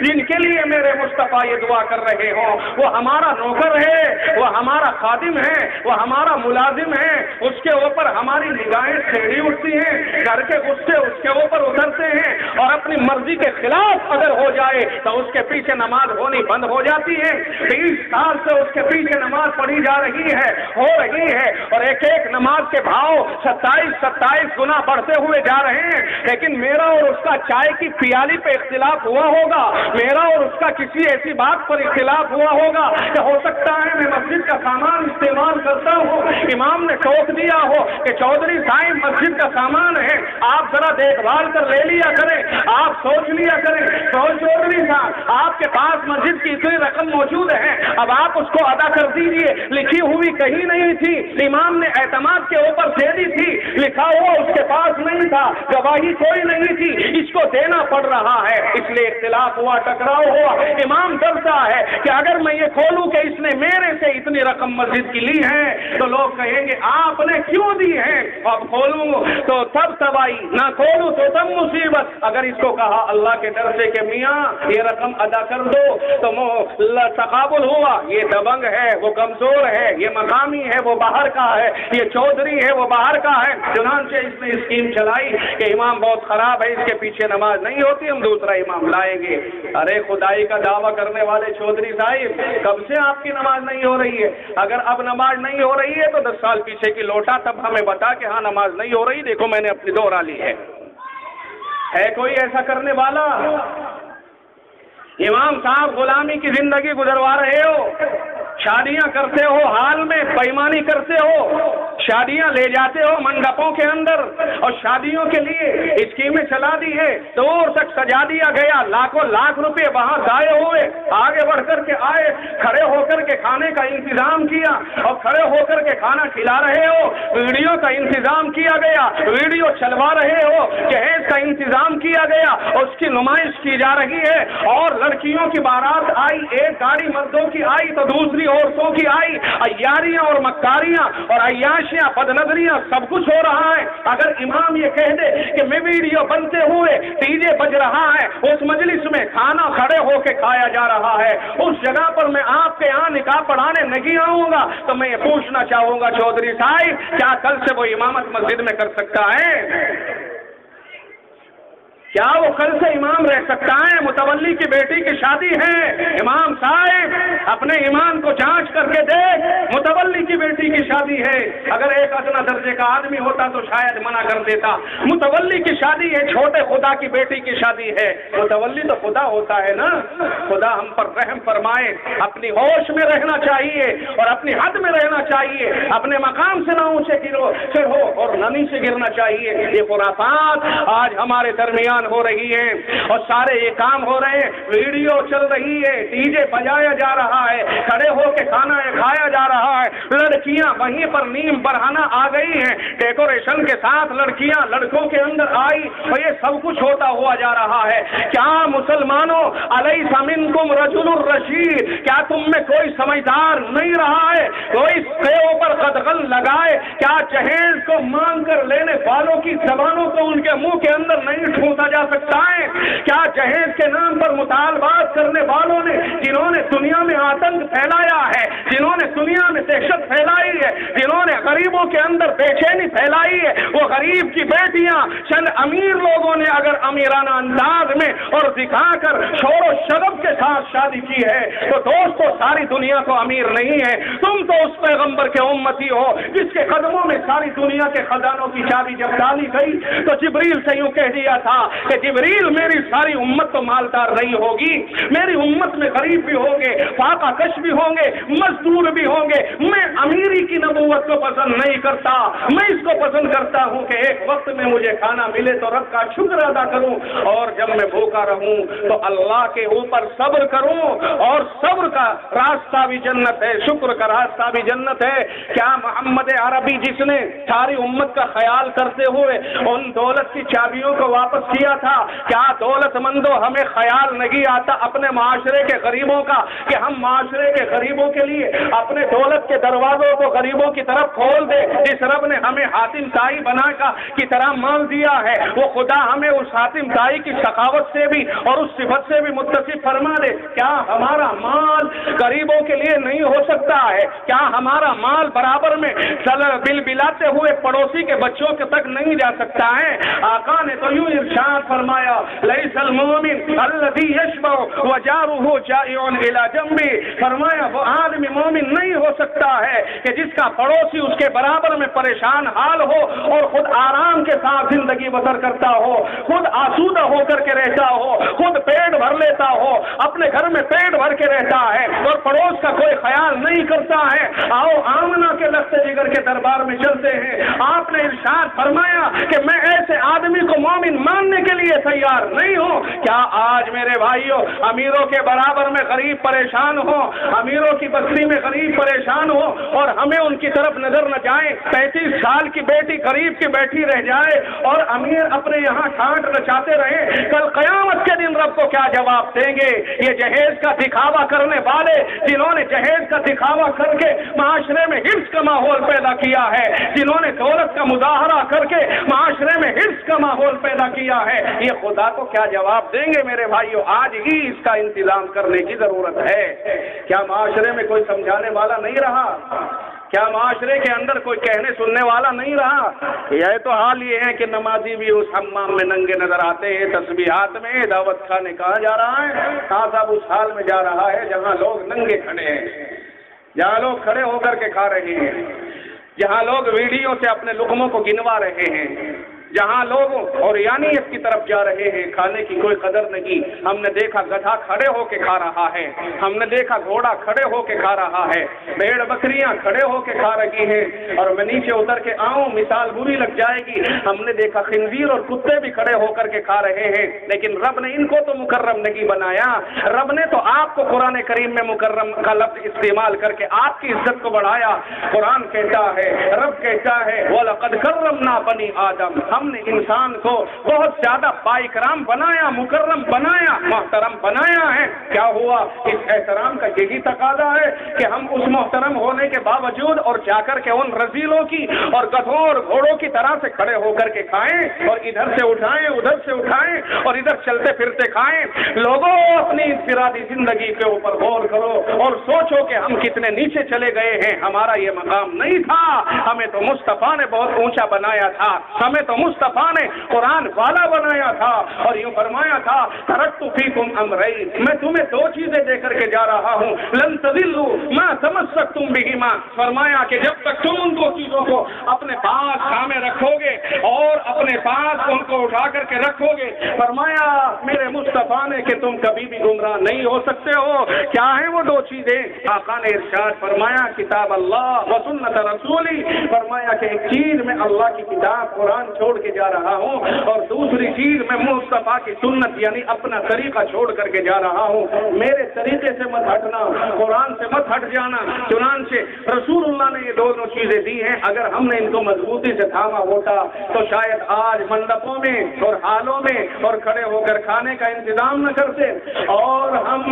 Speaker 2: جن کے لیے میرے مصطفیٰ یہ دعا کر رہے ہوں وہ ہمارا نوکر ہے، وہ ہمارا خادم ہے، وہ ہمارا ملازم ہے، اس کے اوپر ہماری نگاہیں ٹیڑھی اٹھتی ہیں، گھر کے غصے اس کے اوپر اترتے ہیں، اور اپنی مرضی کے خلاف اگر ہو جائے تو اس کے پیچھے نماز ہونی بند ہو جاتی ہے۔ 20 سال سے اس کے پیچھے نماز پڑھی جا رہی ہے، ہو رہی ہے، اور ایک ایک نماز کے بھاؤ 27 گنا بڑھتے ہوئے جا رہے ہیں، لیکن میرا اور اس کا چائے کی پیالی پہ اختلاف ہوا ہوگا، میرا اور اس کا کسی ایسی بات پر اختلاف ہوا ہوگا کہ ہو سکتا ہے میں مسجد کا سامان استعمال کرتا ہوں، امام نے ٹوک دیا ہو کہ چودھری صاحب مسجد کا سامان ہے، آپ ذرا دیکھ بھال کر لے لیا کریں، آپ سوچ لیا کریں، چودھری صاحب آپ کے پاس مسجد کی اتنی رقم موجود ہے، اب آپ اس کو ادا کر دیجئے، لکھی ہوئی کہیں نہیں تھی، امام نے اعتماد کے اوپر دے دی تھی، لکھا ہوا اس کے پاس نہیں تھا، گواہی کوئی نہیں تھی، اس کو دینا پڑ رہا ہے، اس لیے اختلاف ہوا، ٹکراؤ ہوا، امام ڈرتا ہے کہ اگر میں یہ کھولوں کہ اس نے میرے سے اتنی رقم مسجد کی لی ہے تو لوگ کہیں گے آپ نے کیوں دی ہے، اب کھولوں تو تب تباہی، نہ کھولوں تو تب مصیبت۔ اگر اس کو کہا اللہ کے ڈر سے کہ میاں یہ رقم ادا کر دو تو تقابل ہوا، یہ دبنگ ہے، وہ کمزور ہے، یہ مقامی ہے، وہ باہر کا ہے، یہ چودھری ہے، وہ باہر کا ہے، چنانچہ اس نے اسکیم چلائی کہ امام بہت خراب ہے، اس کے پیچھے نماز نہیں ہوتی، ہم دوسرا امام لائیں گے۔ ارے خدائی کا دعویٰ کرنے والے چودھری صاحب کب سے آپ کی نماز نہیں ہو رہی ہے؟ اگر اب نماز نہیں ہو رہی ہے تو 10 سال پیچھے کی لوٹا، تب ہمیں بتا کہ ہاں نماز نہیں ہو رہی، دیکھو میں نے اپنی دوہرا لی ہے کوئی ایسا کرنے والا؟ امام صاحب غلامی کی زندگی گزروا رہے ہو، شادیاں کرتے ہو، حال میں بےایمانی کرتے ہو، شادیاں لے جاتے ہو منڈپوں کے اندر، اور شادیوں کے لیے اسکیمیں چلا دی ہے، دور تک سجا دیا گیا، لاکھوں لاکھ روپے وہاں ضائع ہوئے، آگے بڑھ کر کے آئے، کھڑے ہو کر کے کھانے کا انتظام کیا، اور کھڑے ہو کر کے کھانا کھلا رہے ہو، ویڈیو کا انتظام کیا گیا، ویڈیو چلوا رہے ہو، جہیز کا انتظام کیا گیا، اس کی نمائش کی جا رہی ہے، اور لڑکیوں کی بارات آئی، ایک گاڑی مردوں کی آئی تو دوسری عورتوں کی آئی، عیاریاں اور مکاریاں اور عیاشیاں، بدنظریاں، سب کچھ ہو رہا ہے۔ اگر امام یہ کہہ دے کہ میں ویڈیو بنتے ہوئے ڈی جے بج رہا ہے، اس مجلس میں کھانا کھڑے ہو کے کھایا جا رہا ہے، اس جگہ پر میں آپ کے یہاں نکاح پڑھانے نہیں آؤں گا، تو میں یہ پوچھنا چاہوں گا چودھری صاحب کیا کل سے وہ امامت مسجد میں کر سکتا ہے؟ کیا وہ کل سے امام رہ سکتا ہے؟ متولی کی بیٹی کی شادی ہے، امام صاحب اپنے ایمان کو جانچ کر کے دیکھ، متولی کی بیٹی کی شادی ہے، اگر ایک ادنا درجے کا آدمی ہوتا تو شاید منع کر دیتا، متولی کی شادی ہے، چھوٹے خدا کی بیٹی کی شادی ہے، متولی تو خدا ہوتا ہے نا، خدا ہم پر رحم فرمائے، اپنی ہوش میں رہنا چاہیے اور اپنی حد میں رہنا چاہیے، اپنے مقام سے نہ اونچے چڑھو اور نہ نیچے گرنا چاہیے۔ یہ خرافات آج ہمارے درمیان ہو رہی ہے اور سارے یہ کام ہو رہے ہیں، ویڈیو چل رہی ہے، ڈی جے بجایا جا رہا ہے، کھڑے ہو کے کھانا کھایا جا رہا ہے، لڑکیاں وہیں پر نیم برہنہ آ گئی ہیں، ڈیکوریشن کے ساتھ لڑکیاں لڑکوں کے اندر آئی، اور یہ سب کچھ ہوتا ہوا جا رہا ہے۔ کیا مسلمانوں الیس منکم رجل الرشید، کیا تم میں کوئی سمجھدار نہیں رہا ہے؟ کوئی اس کے اوپر قدغن لگائے، کیا جہیز کو مانگ کر لینے والوں کی زبانوں کو ان کے منہ کے اندر نہیں ٹھونسا جا سکتا ہے؟ کیا جہیز کے نام پر مطالبات کرنے والوں نے، جنہوں نے دنیا میں آتنک پھیلایا ہے، جنہوں نے دنیا میں دہشت پھیلائی ہے، جنہوں نے غریبوں کے اندر بے چینی پھیلائی ہے، وہ غریب کی بیٹیاں چند امیر لوگوں نے اگر امیرانہ انداز میں اور دکھا کر شور و شغب کے ساتھ شادی کی ہے تو دوستو ساری دنیا تو امیر نہیں ہے، تم تو اس پیغمبر کے امتی ہو جس کے قدموں میں ساری دنیا کے خزانوں کی چابی جب ڈالی گئی تو جبریل سے یوں کہہ دیا تھا کہ جبریل میری ساری امت تو مالدار نہیں ہوگی، میری امت میں غریب بھی ہوں گے، فاقہ کش بھی ہوں گے، مزدور بھی ہوں گے، میں امیری کی نبوت کو پسند نہیں کرتا، میں اس کو پسند کرتا ہوں کہ ایک وقت میں مجھے کھانا ملے تو رب کا شکر ادا کروں، اور جب میں بھوکا رہوں تو اللہ کے اوپر صبر کروں، اور صبر کا راستہ بھی جنت ہے، شکر کا راستہ بھی جنت ہے۔ کیا محمد عربی جس نے ساری امت کا خیال کرتے ہوئے ان دولت کی چابیوں کو واپس کیا تھا، کیا دولت مندوں ہمیں خیال نہیں آتا اپنے معاشرے کے غریبوں کا کہ ہم معاشرے کے غریبوں کے لیے اپنے دولت کے دروازوں کو غریبوں کی طرف کھول دے؟ جس رب نے ہمیں حاتم طائی بنا کی طرح مان دیا ہے وہ خدا ہمیں اس حاتم طائی کی سخاوت سے بھی اور اس صفت سے بھی متصف فرما دے۔ کیا ہمارا مال غریبوں کے لیے نہیں ہو سکتا ہے؟ کیا ہمارا مال برابر میں بل بلاتے ہوئے پڑوسی کے بچوں کے تک نہیں جا سکتا ہے؟ آقا نے تو یوں ارشاد فرمایا لیس المومن الذی یشبع وجارہ جائع الی جنبہ، فرمایا وہ آدمی مومن نہیں ہو سکتا ہے کہ جس کا پڑوسی اس کے برابر میں پریشان حال ہو اور خود آرام کے ساتھ زندگی بسر کرتا ہو، خود آسودہ ہو کر کے رہتا ہو، خود پیٹ بھر لیتا ہو، اپنے گھر میں پیٹ بھر کے رہتا ہے اور پڑوس کا کوئی خیال نہیں کرتا ہے۔ آؤ آمنہ کے لخت جگر کے دربار میں چلتے ہیں، آپ نے ارشاد فرمایا کہ میں ایسے آدمی کو مومن ماننے کے لیے تیار نہیں ہوں۔ کیا آج میرے بھائیوں امیروں کے برابر میں غریب پریشان ہو، امیروں کی بستی میں غریب پریشان ہو اور ہمیں ان کی طرف نظر نہ جائے؟ 35 سال کی بیٹی غریب کی بیٹھی رہ جائے اور امیر اپنے یہاں ٹھاٹ رچاتے رہے، کل قیامت کے دن رب کو کیا جواب دیں گے؟ یہ جہیز کا دکھاوا کرنے والے جنہوں نے جہیز کا دکھاوا کر کے معاشرے میں حرص کا ماحول پیدا کیا ہے، جنہوں نے دولت کا مظاہرہ کر کے معاشرے میں حرص کا ماحول پیدا کیا ہے، یہ خدا کو کیا جواب دیں گے؟ میرے بھائیوں آج ہی اس کا انتظام کرنے کی ضرورت ہے۔ کیا معاشرے میں کوئی سمجھانے والا نہیں رہا؟ کیا معاشرے کے اندر کوئی کہنے سننے والا نہیں رہا؟ یہ تو حال یہ ہے کہ نمازی بھی اس حمام میں ننگے نظر آتے ہیں، تسبیحات میں دعوت خانے کہا جا رہا ہے، صاحب اس حال میں جا رہا ہے جہاں لوگ ننگے کھڑے ہیں، جہاں لوگ کھڑے ہو کر کے کھا رہے ہیں، جہاں لوگ ویڈیو سے اپنے لقموں کو گنوا رہے ہیں، جہاں لوگ اوریانیت کی طرف جا رہے ہیں، کھانے کی کوئی قدر نہیں۔ ہم نے دیکھا گدھا کھڑے ہو کے کھا رہا ہے، ہم نے دیکھا گھوڑا کھڑے ہو کے کھا رہا ہے، بھیڑ بکریاں کھڑے ہو کے کھا رہی ہیں، اور میں نیچے اتر کے آؤں مثال بری لگ جائے گی، ہم نے دیکھا خنزیر اور کتے بھی کھڑے ہو کر کے کھا رہے ہیں، لیکن رب نے ان کو تو مکرم نہیں بنایا۔ رب نے تو آپ کو قرآن کریم میں مکرم کا لفظ استعمال کر کے آپ کی عزت کو بڑھایا۔ قرآن کہتا ہے، رب کہتا ہے وَلَقَدْ كَرَّمْنَا بَنِي آدم، ہم نے انسان کو بہت زیادہ بااکرام بنایا، مکرم بنایا، محترم بنایا ہے۔ کیا ہوا؟ اس احترام کا یہی تقاضا ہے کہ ہم اس محترم ہونے کے باوجود اور جا کر کے ان رذیلوں کی اور گدھوں اور گھوڑوں کی طرح سے کھڑے ہو کر کے کھائیں اور ادھر سے اٹھائیں ادھر سے اٹھائیں اور ادھر چلتے پھرتے کھائیں۔ لوگوں اپنی انفرادی زندگی کے اوپر غور کرو اور سوچو کہ ہم کتنے نیچے چلے گئے ہیں۔ ہمارا یہ مقام نہیں تھا، ہمیں تو مصطفیٰ نے بہت اونچا بنایا تھا، ہمیں تو مصطفیٰ نے قرآن والا بنایا تھا اور یوں فرمایا تھا ترکت فیکم امرین، میں تمہیں دو چیزیں دے کر کے جا رہا ہوں، لن تضلوا ما تمسکتم بہما، فرمایا کہ جب تک تم ان دو چیزوں کو اپنے پاس تھامے رکھو گے اور اپنے پاس ان کو اٹھا کر کے رکھو گے، فرمایا میرے مصطفیٰ نے کہ تم کبھی بھی گمراہ نہیں ہو سکتے ہو۔ کیا ہیں وہ دو چیزیں؟ آقا نے ارشاد فرمایا کتاب اللہ و سنت رسولی، فرمایا کہ ایک چیز میں اللہ کی کتاب قرآن چھوڑ کے جا رہا ہوں اور دوسری چیز میں مصطفیٰ کی سنت یعنی اپنا طریقہ چھوڑ کر کے جا رہا ہوں۔ میرے طریقے سے مت ہٹنا، قرآن سے مت ہٹ جانا۔ چنانچہ رسول اللہ نے یہ دونوں چیزیں دی ہیں، اگر ہم نے ان کو مضبوطی سے تھاما ہوتا تو شاید آج منڈپوں میں اور حالوں میں اور کھڑے ہو کر کھانے کا انتظام نہ کرتے اور ہم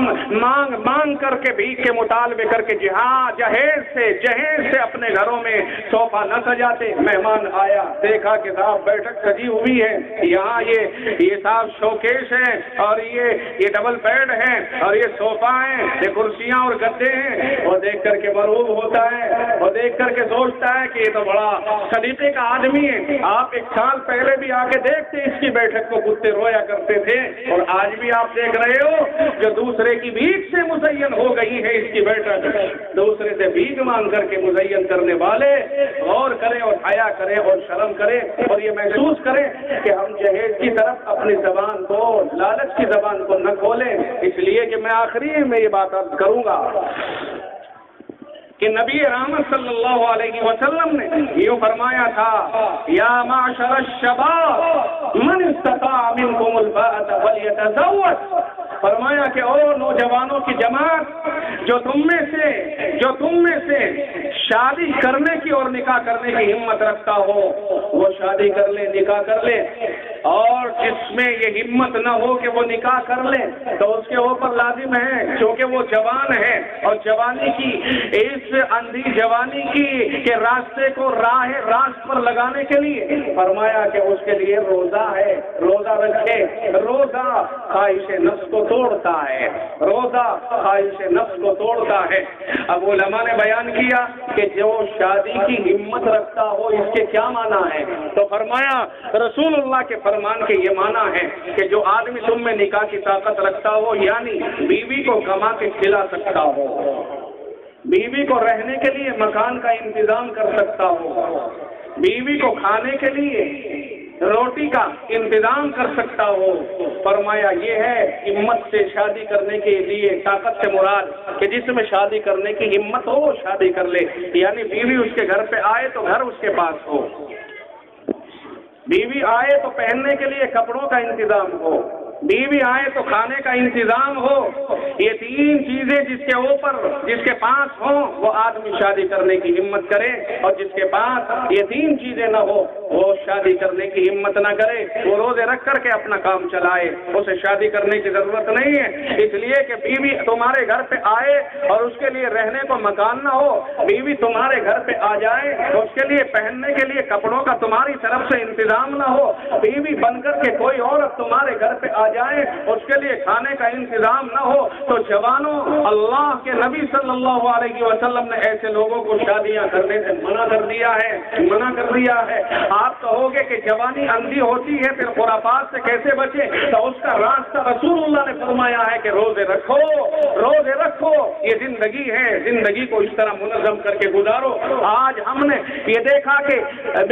Speaker 2: مانگ مانگ کر کے بھیک کے مطالبے کر کے جہیز سے اپنے گھروں میں صوفہ نہ سجاتے۔ مہمان آیا، دیکھا کہ صاحب بیٹھک سجی ہوئی ہے، یہاں یہ صاحب شوکیش ہے اور یہ ڈبل بیڈ ہے اور یہ صوفہ ہیں، یہ کرسیاں اور گدے ہیں، اور دیکھ کر کے مرعوب ہوتا ہے اور دیکھ کر کے سوچتا ہے کہ یہ تو بڑا سلیقے کا آدمی ہے۔ آپ 1 سال پہلے بھی آ کے دیکھتے اس کی بیٹھک کو کتے رویا کرتے تھے، اور آج بھی آپ دیکھ رہے ہو جو دوسرے کی بھیک سے مزین ہو گئی ہے اس کی بیٹھک۔ دوسرے سے بھیک مانگ کر کے مزین کرنے والے غور کریں اور حیا کریں اور شرم کریں اور یہ محسوس کریں کہ ہم جہیز کی طرف اپنی زبان کو، لالچ کی زبان کو نہ کھولیں۔ اس لیے کہ میں آخری میں یہ بات عرض کروں گا کہ نبی رحمت صلی اللہ علیہ وسلم نے یہ فرمایا تھا، یا معشر الشباب من استطاع منکم الباءۃ فلیتزوج، فرمایا کہ او نوجوانوں کی جماعت، جو تم میں سے شادی کرنے کی اور نکاح کرنے کی ہمت رکھتا ہو وہ شادی کر لے، نکاح کر لے، اور جس میں یہ ہمت نہ ہو کہ وہ نکاح کر لے تو اس کے اوپر لازم ہے، کیونکہ وہ جوان ہے اور جوانی کی اس اندھی جوانی کی کے راستے کو راست پر لگانے کے لیے فرمایا کہ اس کے لیے روزہ ہے، روزہ رکھے۔ روزہ خواہش نفس کو توڑتا ہے، روزہ خواہش نفس کو توڑتا ہے۔ اب علماء نے بیان کیا کہ جو شادی کی ہمت رکھتا ہو اس کے کیا معنی ہے، تو فرمایا رسول اللہ کے فرمان کے یہ معنی ہے کہ جو آدمی تم میں نکاح کی طاقت رکھتا ہو، یعنی بیوی کو کما کے کھلا سکتا ہو، بیوی کو رہنے کے لیے مکان کا انتظام کر سکتا ہو، بیوی کو کھانے کے لیے روٹی کا انتظام کر سکتا ہو، فرمایا یہ ہے ہمت سے شادی کرنے کے لیے، طاقت سے مراد کہ جس میں شادی کرنے کی ہمت ہو وہ شادی کر لے، یعنی بیوی اس کے گھر پہ آئے تو گھر اس کے پاس ہو، بیوی آئے تو پہننے کے لیے کپڑوں کا انتظام ہو، بیوی آئے تو کھانے کا انتظام ہو۔ یہ 3 چیزیں جس کے پاس ہوں وہ آدمی شادی کرنے کی ہمت کرے، اور جس کے پاس یہ 3 چیزیں نہ ہو وہ شادی کرنے کی ہمت نہ کرے، وہ روزے رکھ کر کے اپنا کام چلائے، اسے شادی کرنے کی ضرورت نہیں ہے۔ اس لیے کہ بیوی تمہارے گھر پہ آئے اور اس کے لیے رہنے کو مکان نہ ہو، بیوی تمہارے گھر پہ آ جائے تو اس کے لیے پہننے کے لیے کپڑوں کا تمہاری طرف سے انتظام نہ ہو، بیوی بن کر کے کوئی عورت تمہارے گھر پہ آ جائے اس کے لیے کھانے کا انتظام نہ ہو، تو جوانوں اللہ کے نبی صلی اللہ علیہ وسلم نے ایسے لوگوں کو شادیاں کرنے سے منع کر دیا ہے۔ آپ کہو گے کہ جوانی اندھی ہوتی ہے پھر خرافات سے کیسے بچے، تو اس کا راستہ رسول اللہ نے فرمایا ہے کہ روزے رکھو، یہ زندگی ہے، زندگی کو اس طرح منظم کر کے گزارو۔ آج ہم نے یہ دیکھا کہ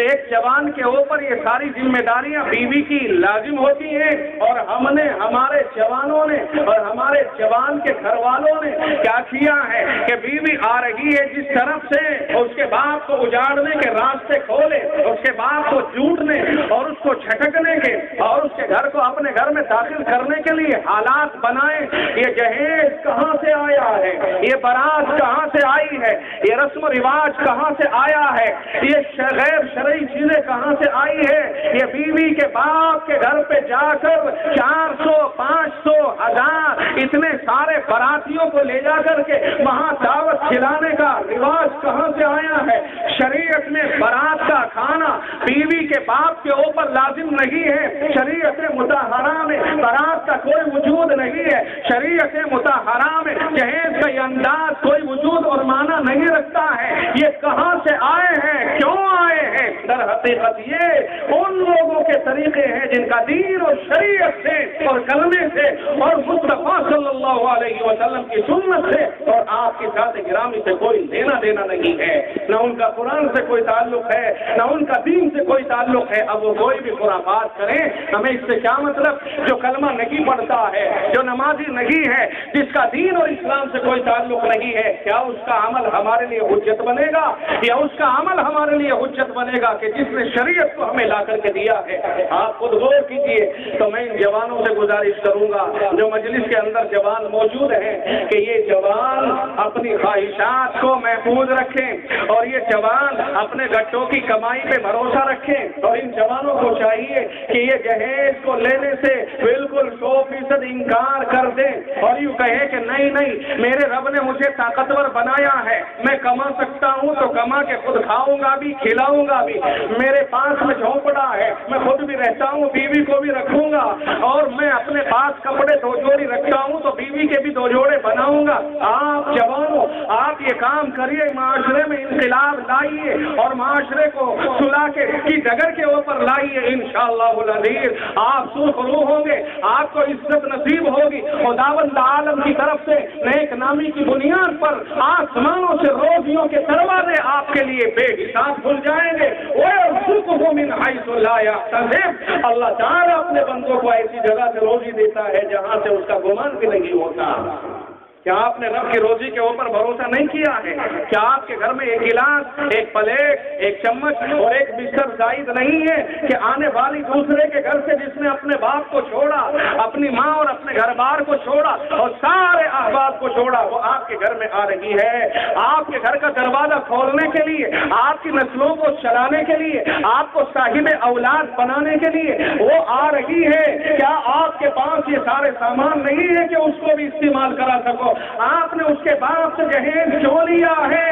Speaker 2: ایک جوان کے اوپر یہ ساری ذمہ داریاں بیوی کی لازم ہوتی ہیں، اور ہمارے جوانوں نے اور ہمارے جوان کے گھر والوں نے کیا کیا ہے کہ بیوی آ رہی ہے جس طرف سے اس کے باپ کو اجاڑنے کے راستے کھولے، اس کے باپ کو جھوٹنے اور اس کو جھٹکنے کے اور اس کے گھر کو اپنے گھر میں داخل کرنے کے لیے حالات بنائے۔ یہ جہیز کہاں سے آیا ہے، یہ بارات کہاں سے آئی ہے، یہ رسم و رواج کہاں سے آیا ہے، یہ غیر شرعی چیزیں کہاں سے آئی ہے۔ یہ بیوی کے باپ کے گھر پہ جا کر 400 500 1000 اتنے سارے براتیوں کو لے جا کر کے وہاں دعوت کھلانے کا رواج کہاں سے آیا ہے۔ شریعت میں برات کا کھانا بیوی کے باپ کے اوپر لازم نہیں ہے، شریعت مطہرہ میں برات کا کوئی وجود نہیں ہے، شریعت مطہرہ میں جہیز کا یہ انداز کوئی وجود اور معنی نہیں رکھتا ہے۔ یہ کہاں سے آئے ہیں، کیوں آئے ہیں؟ در حقیقت یہ ان لوگوں کے طریقے ہیں جن کا دین اور شریعت سے اور کلمے سے اور مصطفیٰ صلی اللہ علیہ وسلم کی سنت سے اور آپ کی ذات گرامی سے کوئی لینا دینا نہیں ہے، نہ ان کا قرآن سے کوئی تعلق ہے، نہ ان کا دین سے کوئی تعلق ہے۔ اب وہ کوئی بھی خرافات کریں، ہمیں اس سے کیا مطلب؟ جو کلمہ نہیں پڑھتا ہے، جو نمازی نہیں ہے، جس کا دین اور اسلام سے کوئی تعلق نہیں ہے، کیا اس کا عمل ہمارے لیے حجت بنے گا؟ یا اس کا عمل ہمارے لیے حجت بنے گا کہ جس نے شریعت کو ہمیں لا کر کے دیا ہے؟ آپ خود غور کیجیے۔ تو میں ان جوانوں سے گزارش کروں گا جو مجلس کے اندر جوان موجود ہیں کہ یہ جوان اپنی خواہشات کو محفوظ رکھیں، اور یہ جوان اپنے گٹوں کی کمائی پہ بھروسہ رکھیں، اور ان جوانوں کو چاہیے کہ یہ جہیز کو لینے سے بالکل 100% انکار کر دیں، اور یوں کہیں کہ نہیں میرے رب نے مجھے طاقتور بنایا ہے، میں کما سکتا ہوں تو کما کے خود کھاؤں گا بھی، کھلاؤں گا بھی، میرے پاس میں جھونپڑا ہے، میں خود بھی رہتا ہوں، بیوی کو بھی رکھوں گا، اور میں اپنے پاس کپڑے 2 جوڑی رکھتا ہوں تو بیوی کے بھی 2 جوڑے بناؤں گا۔ آپ جوانوں، آپ یہ کام کریے، معاشرے میں انقلاب لائیے اور معاشرے کو صلح کی ڈگر کے اوپر لائیے، انشاءاللہ العزیز آپ سرخرو ہوں گے، آپ کو عزت نصیب ہوگی، خداوند عالم کی طرف سے نیک نامی کی بنیاد پر آسمانوں سے روزیوں کے دروازے آپ کے لیے بے حساب کھل جائیں گے۔ وَيَرْزُقْهُ مِنْ حَيْثُ لَا يَحْتَسِبُ، اللہ تعالیٰ اپنے بندوں کو ایسی جگہ سے روزی دیتا ہے جہاں سے اس کا گمان بھی نہیں ہوتا۔ کیا آپ نے رب کی روزی کے اوپر بھروسہ نہیں کیا ہے؟ کیا آپ کے گھر میں ایک گلاس، ایک پلیٹ، ایک چمچ اور ایک بستر زائد نہیں ہے کہ آنے والی دوسرے کے گھر سے جس نے اپنے باپ کو چھوڑا، اپنی ماں اور اپنے گھر بار کو چھوڑا اور سارے احباب کو چھوڑا، وہ آپ کے گھر میں آ رہی ہے؟ آپ کے گھر کا دروازہ کھولنے کے لیے، آپ کی نسلوں کو چلانے کے لیے، آپ کو صاحب اولاد بنانے کے لیے وہ آ رہی ہے۔ کیا آپ کے پاس یہ سارے سامان نہیں ہے کہ اس کو بھی استعمال کرا سکو؟ آپ نے اس کے باپ سے جہیز کیوں لیا ہے؟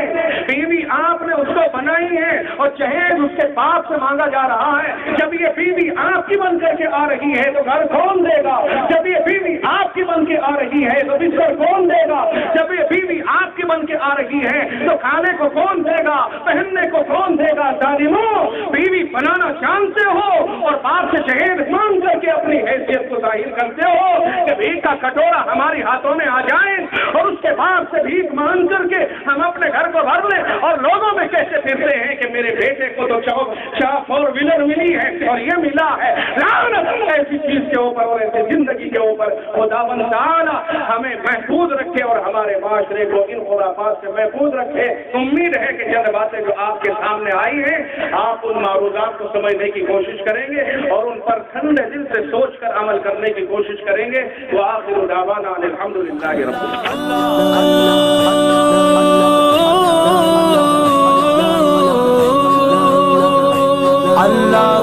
Speaker 2: بیوی آپ نے اس کو بنائی ہے اور جہیز اس کے باپ سے مانگا جا رہا ہے۔ جب یہ بیوی آپ کی بن کر کے آ رہی ہے تو گھر کون دے گا؟ جب یہ بیوی آپ کی بن کے آ رہی ہے تو بستر کون دے گا؟ جب یہ بیوی آپ کی بن کے آ رہی ہے تو کھانے کو کون دے گا؟ پہننے کو کون دے گا؟ ظالموں، بیوی بنانا جانتے ہو اور باپ سے جہیز مانگ کر کے اپنی حیثیت کو ظاہر کرتے ہو کہ بھیک کا کٹورا ہمارے ہاتھوں میں آ جائے اور اس کے بعد سے بھیک مانگ کر کے ہم اپنے گھر کو بھر لیں اور لوگوں میں کہتے پھرتے ہیں کہ میرے بیٹے کو تو 4 ویلر ملی ہے اور یہ ملا ہے۔ لعنت ایسی چیز کے اوپر اور ایسی زندگی کے اوپر۔ خداوند تعالی ہمیں محفوظ رکھے اور ہمارے معاشرے کو ان خرافات سے محفوظ رکھے۔ امید ہے کہ چند باتیں جو آپ کے سامنے آئی ہیں آپ ان معروضات کو سمجھنے کی کوشش کریں گے اور ان پر ٹھنڈے دل سے سوچ کر عمل کرنے کی کوشش کریں گے۔ وآخر دعوانا ان الحمدللہ رب
Speaker 3: اللہ